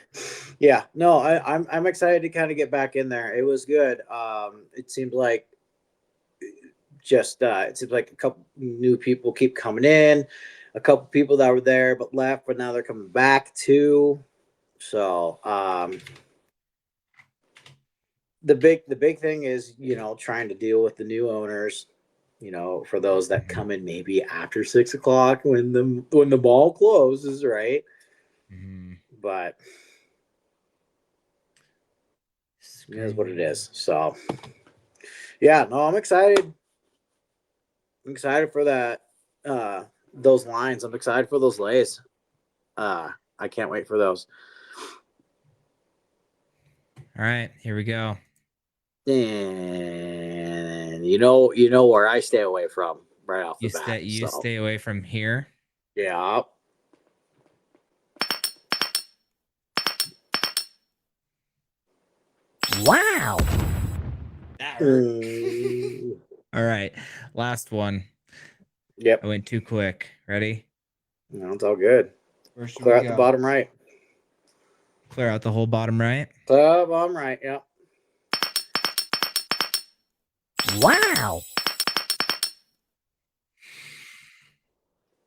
yeah, no, I'm excited to kind of get back in there. It was good. It seemed like it seems like a couple new people keep coming in, a couple people that were there but left, but now they're coming back too. So the big thing is trying to deal with the new owners. For those that Mhm. come in maybe after 6 o'clock when the mall closes, right? Mhm. But it is what it Screaming. is. So yeah, no, I'm excited. I'm excited for that. Those lines. I'm excited for those lays. I can't wait for those. All right, here we go. And you know where I stay away from right off the bat. You So stay away from here. yeah. Wow. That hurt. Mm, All right, last one. I yep. went too quick. Ready? No, it's all good. Where should Clear we out the go? bottom right. Clear out the whole bottom right. Bottom right. Yep. Wow.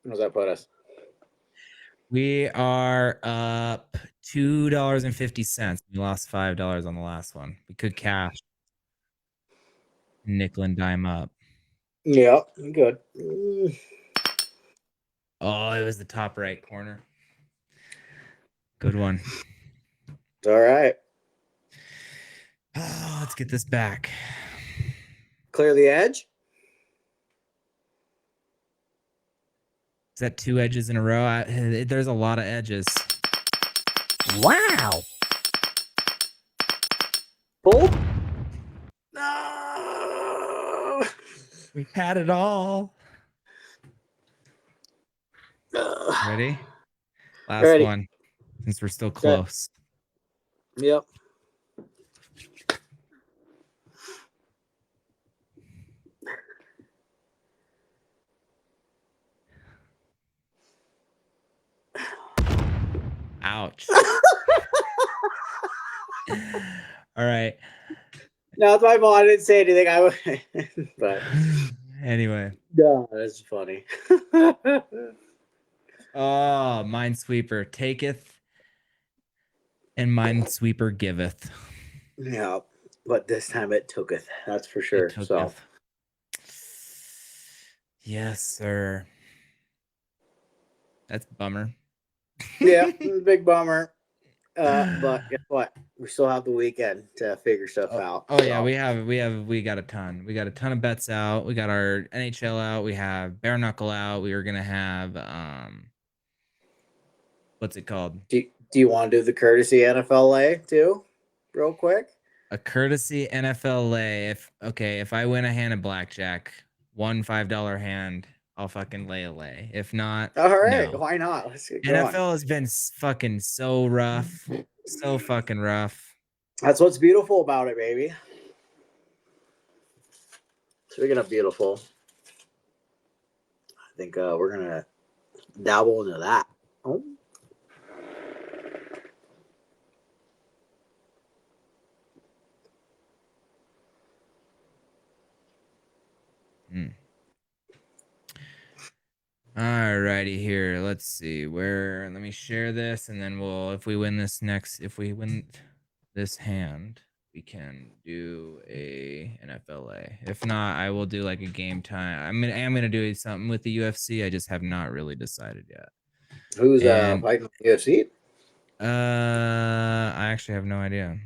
What does that put us? We are up $2.50. We lost $5 on the last one. We could cash. Nickel and dime up. Yeah, good. Oh, it was the top right corner. Good one. It's all right. Oh, let's get this back. Clear the edge. Is that 2 edges in a row? There's a lot of edges. Wow. Pull. No. We had it all. Ready? Last Ready. one, since we're still close. Yep. Ouch. All right. No, it's my fault. I didn't say anything. But anyway. No, that's funny. Oh, Minesweeper taketh and Minesweeper giveth. Yeah, but this time it tooketh. That's for sure. So, yes, sir. That's a bummer. Yeah, big bummer. But guess what? We still have the weekend to figure stuff out. Oh yeah, we got a ton. We got a ton of bets out. We got our NHL out. We have bare knuckle out. We are gonna have what's it called? Do you want to do the courtesy NFLA too, real quick? A courtesy NFLA. If I win a hand of blackjack, one $5 hand, I'll fucking lay a lay. If not, all right, no. why not? Let's get NFL going. has been fucking so rough, so fucking rough. That's what's beautiful about it, baby. Speaking of beautiful, I think we're gonna dabble into that. Oh. All righty, here. Let's see where. Let me share this, and then if we win this hand, we can do a NFLA. If not, I will do like a game time. I am gonna do something with the UFC. I just have not really decided yet. Who's fighting the UFC? I actually have no idea.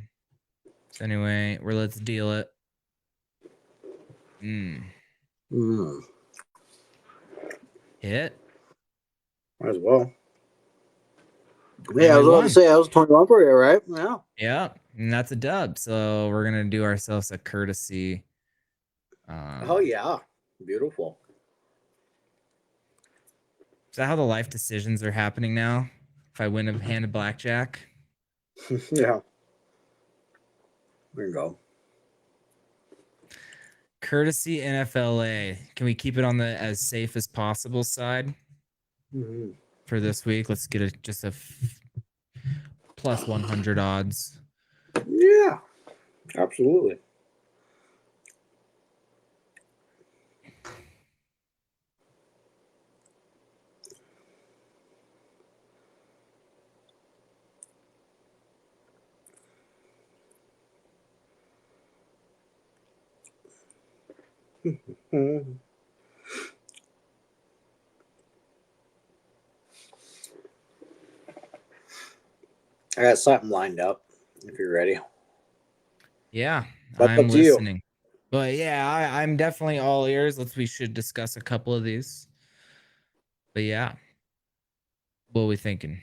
So anyway, let's deal it. Hit. Might as well. Yeah, I was about to say I was 21 for you, right? Yeah. Yeah, and that's a dub. So we're gonna do ourselves a courtesy. Oh yeah, beautiful. Is that how the life decisions are happening now? If I win a hand of blackjack? Yeah. There you go. Courtesy NFLA. Can we keep it on the as safe as possible side for this week? Let's get just a plus 100 odds. Yeah, absolutely. I got something lined up if you're ready. Yeah, That's I'm up to listening. You. But yeah, I'm definitely all ears. We should discuss a couple of these. But yeah, what are we thinking?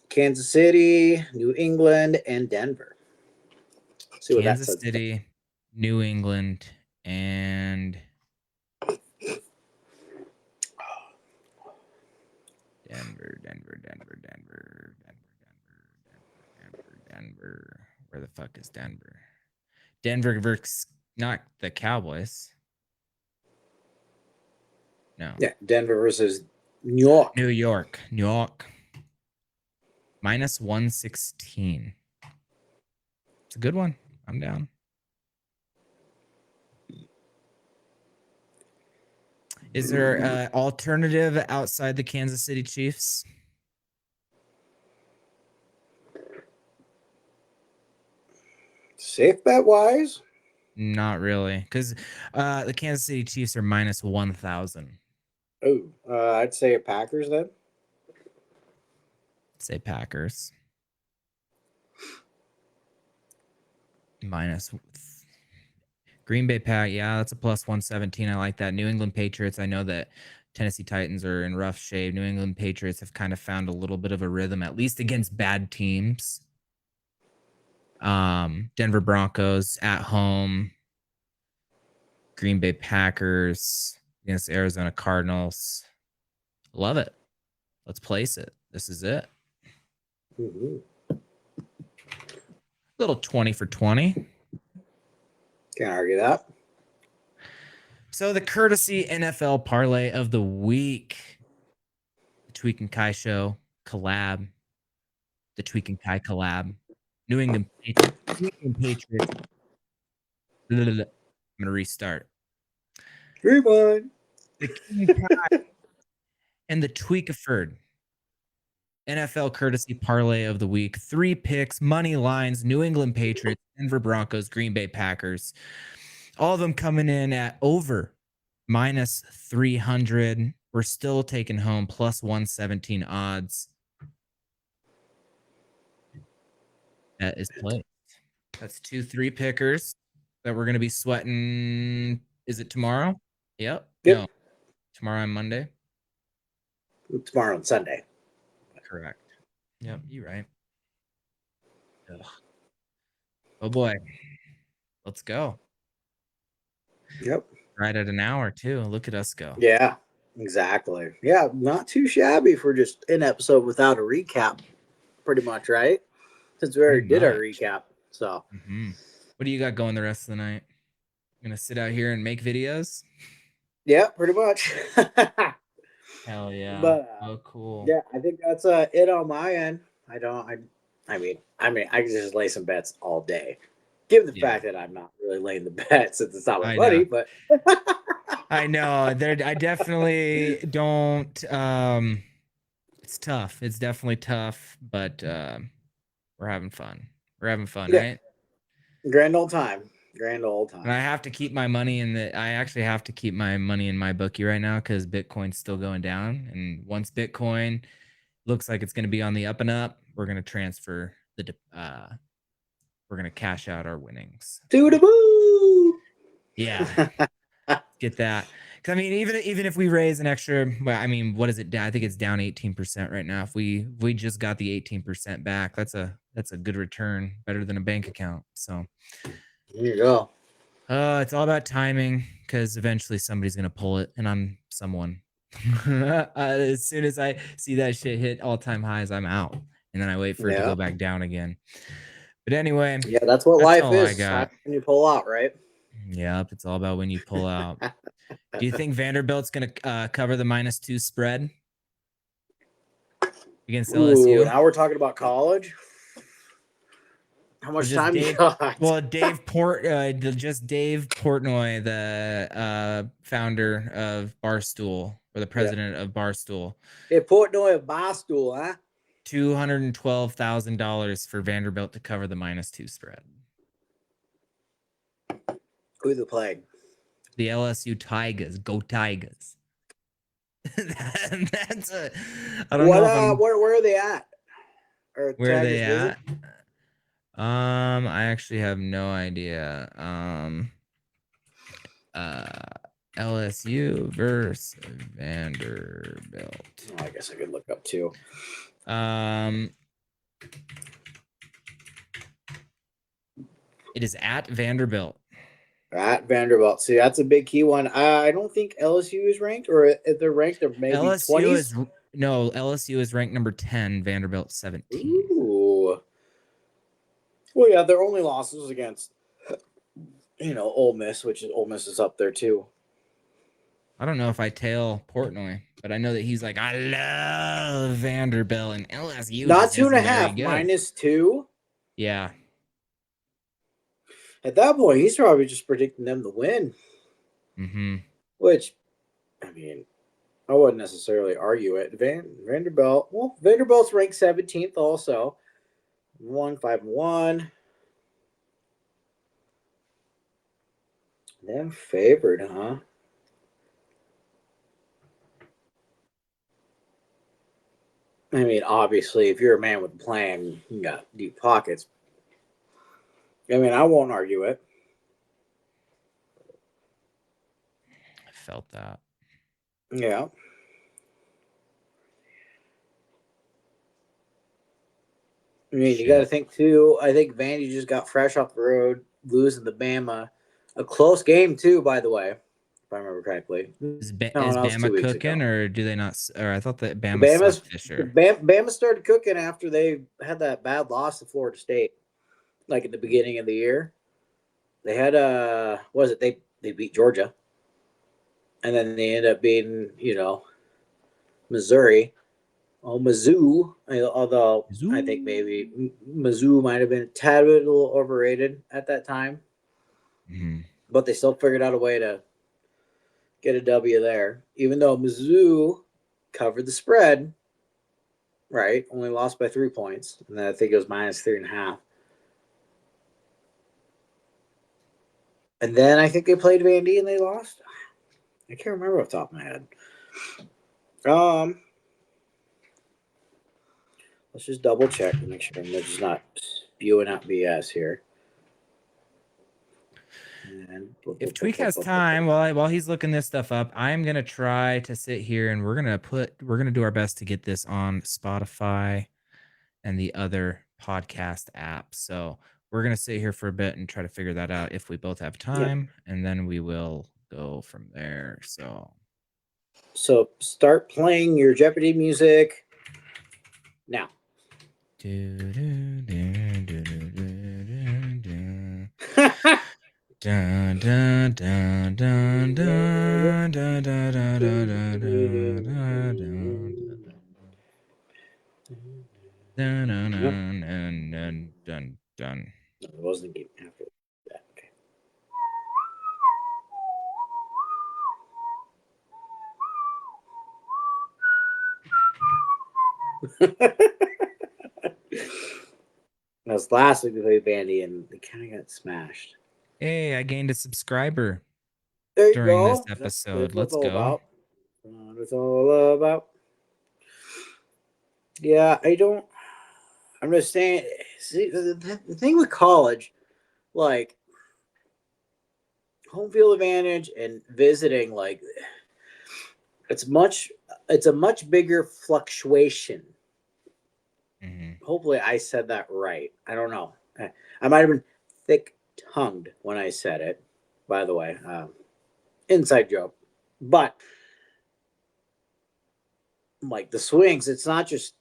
Kansas City, New England, and Denver. See what Kansas City, New England, and Denver. Where the fuck is Denver? Denver versus not the Cowboys. No. Yeah, Denver versus New York. New York. Minus 116. It's a good one. I'm down. Is there an alternative outside the Kansas City Chiefs? Safe bet wise? Not really, because the Kansas City Chiefs are minus 1,000. Oh, I'd say Packers then. Say Packers. Minus Green Bay Pack. Yeah, that's a plus 117. I like that. New England Patriots. I know that Tennessee Titans are in rough shape. New England Patriots have kind of found a little bit of a rhythm, at least against bad teams. Denver Broncos at home. Green Bay Packers against Arizona Cardinals. Love it. Let's place it. This is it. Mm-hmm. Little 20 for 20. Can't argue that. So the courtesy NFL parlay of the week. The Tweak and Kai Show collab. The Tweak and Kai collab. New England Patriots. I'm going to restart. Rewind. The King Kai and the Tweakaford. NFL courtesy parlay of the week. 3 picks, money lines, New England Patriots, Denver Broncos, Green Bay Packers. All of them coming in at over minus 300. We're still taking home plus 117 odds. That is placed. That's 2 3 pickers that we're going to be sweating. Is it tomorrow? Yep. No. Tomorrow on Monday. Tomorrow and Sunday. Correct. Yep, you're right. Ugh. Oh boy. Let's go. Yep. Right at an hour too. Look at us go. Yeah, exactly. Yeah, not too shabby for just an episode without a recap, pretty much, right? Since we already did our recap. So What do you got going the rest of the night? Gonna sit out here and make videos? Yeah, pretty much. Hell yeah. But oh cool. Yeah, I think that's it on my end. I mean, I can just lay some bets all day. Given the fact that I'm not really laying the bets since it's not my money, but I know. I definitely don't it's tough. It's definitely tough, but we're having fun. We're having fun, right? Grand old time. Grand old time. And I have to keep my money I actually have to keep my money in my bookie right now because Bitcoin's still going down. And once Bitcoin looks like it's going to be on the up and up, we're going to transfer we're going to cash out our winnings. Doo-da-boo! Yeah. Get that. Cause I mean, even if we raise an extra, well, I mean, what is it? I think it's down 18% right now. If we just got the 18% back, that's a good return, better than a bank account. So there you go. It's all about timing because eventually somebody's gonna pull it, and I'm someone. As soon as I see that shit hit all-time highs, I'm out, and then I wait for it to go back down again. But anyway, yeah, that's what life is. I got. When you pull out, right? Yep, it's all about when you pull out. Do you think Vanderbilt's gonna cover the -2 spread against LSU? Now we're talking about college. How much time you got? Well, Dave Portnoy, the founder of Barstool, or the president of Barstool. Hey, Portnoy of Barstool, huh? $212,000 for Vanderbilt to cover the -2 spread. Who they playing? The LSU Tigers. Go Tigers. That's a. I don't know. Where are they at? Where are they at? I actually have no idea. LSU versus Vanderbilt. Oh, I guess I could look up too. It is at Vanderbilt. At Vanderbilt. See, that's a big key one. I don't think LSU is ranked, or if they're ranked, they're maybe LSU 20s. LSU is ranked number 10, Vanderbilt 17. Ooh. Well, yeah, their only losses against, Ole Miss, Ole Miss is up there too. I don't know if I tail Portnoy, but I know that he's like, I love Vanderbilt and LSU. Not 2.5, -2. Yeah. At that point, he's probably just predicting them to win. Which, I mean, I wouldn't necessarily argue it. Vanderbilt. Well, Vanderbilt's ranked 17th also. 1-5-1. Them favored, huh? I mean, obviously, if you're a man with a plan, you got deep pockets. I mean, I won't argue it. I felt that. Yeah. I mean, you got to Shit. think too. I think Vandy just got fresh off the road, losing the Bama, a close game too. By the way, if I remember correctly. No, Is that was 2 Bama weeks cooking, ago. or do they not? Or I thought that Bama Bama's sucked this year. Bama started cooking after they had that bad loss to Florida State, like at the beginning of the year. They had what was it? They beat Georgia, and then they ended up beating Missouri. Oh, Mizzou. Although I think maybe Mizzou might have been a tad bit a little overrated at that time, but they still figured out a way to get a W there. Even though Mizzou covered the spread, right? Only lost by 3 points, and then I think it was -3.5. And then I think they played Vandy and they lost. I can't remember off the top of my head. Um, let's just double check to make sure I'm just not spewing out BS here. And If Tweak has time while he's looking this stuff up, I'm gonna try to sit here and we're gonna do our best to get this on Spotify and the other podcast apps. So we're gonna sit here for a bit and try to figure that out if we both have time, and then we will go from there. So start playing your Jeopardy music now. Dun, dun, dun, dun, dun, dun, dun, dun, dun, dun, dun, dun, dun, dun, dun. No, it wasn't the game after that. Okay. That was last week we played Bandy and they kind of got smashed. Hey, I gained a subscriber There you during this go. episode. That's what it's Let's all go. about. What it's all about. Yeah, I don't. I'm just saying. See, the thing with college, like home field advantage and visiting, like it's much. It's a much bigger fluctuation. Hopefully, I said that right. I don't know. I might have been thick tongued when I said it. By the way, inside joke. But like the swings, it's not just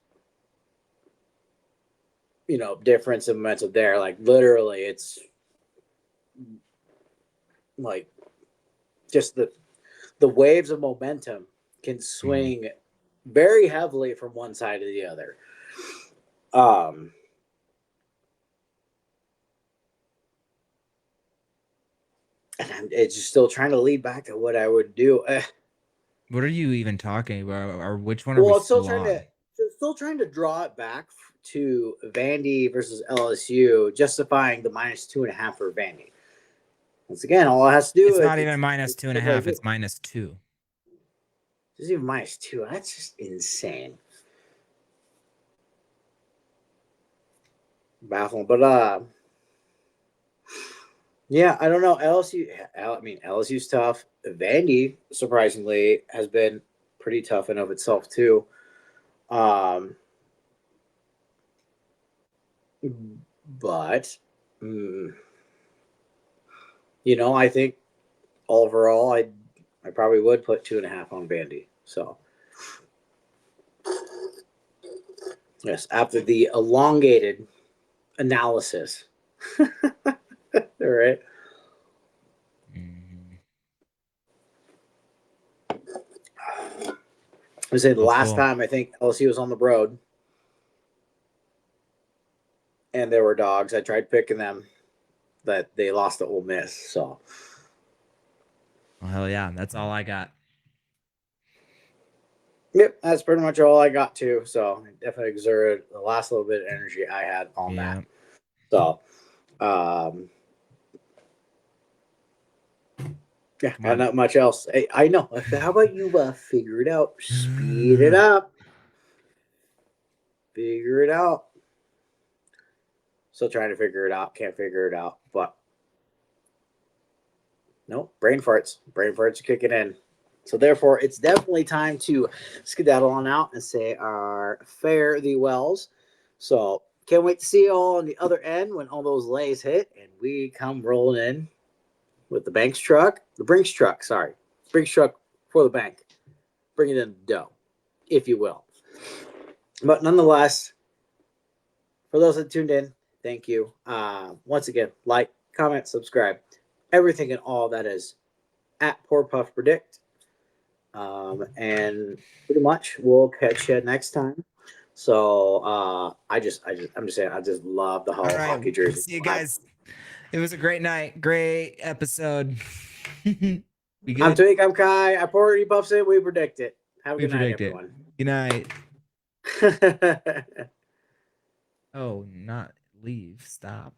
difference in momentum there. Like literally, it's like just the waves of momentum can swing very heavily from one side to the other. And it's just still trying to lead back to what I would do. What are you even talking about? Or which one are we Well, still on? still trying to draw it back to Vandy versus LSU, justifying the -2.5 for Vandy. Once again, all it has to do It's is not even -2.5. It's -2. It's even -2. That's just insane. Baffling, but yeah, I don't know. LSU, I mean, LSU's tough. Vandy, surprisingly, has been pretty tough in of itself too. But I think overall, I probably would put 2.5 on Vandy. So yes, after the elongated analysis, all right. I say the last time I think LSU was on the road and there were dogs. I tried picking them, but they lost to Ole Miss. So, Well, hell yeah, that's all I got. Yep, that's pretty much all I got to. So I definitely exerted the last little bit of energy I had on Yeah. that. So, um, yeah, Come got on. not much else. Hey, I know. How about you figure it out? Speed it up. Figure it out. Still trying to figure it out. Can't figure it out. But no, brain farts. Brain farts are kicking in. So therefore, it's definitely time to skedaddle on out and say our fare thee wells. So can't wait to see you all on the other end when all those lays hit and we come rolling in with the Brinks truck, Brinks truck for the bank, bringing in the dough, if you will. But nonetheless, for those that tuned in, thank you. Once again, like, comment, subscribe, everything and all that is at Poor Puff Predict. And pretty much we'll catch you next time. So I'm just saying, I just love the whole All right. hockey jersey. See you guys. It was a great night. Great episode. We good? I'm Tweak, I'm Kai. I pour it, he puffs it, we predict it. Have a good night, everyone. Good night. Oh, not leave. Stop.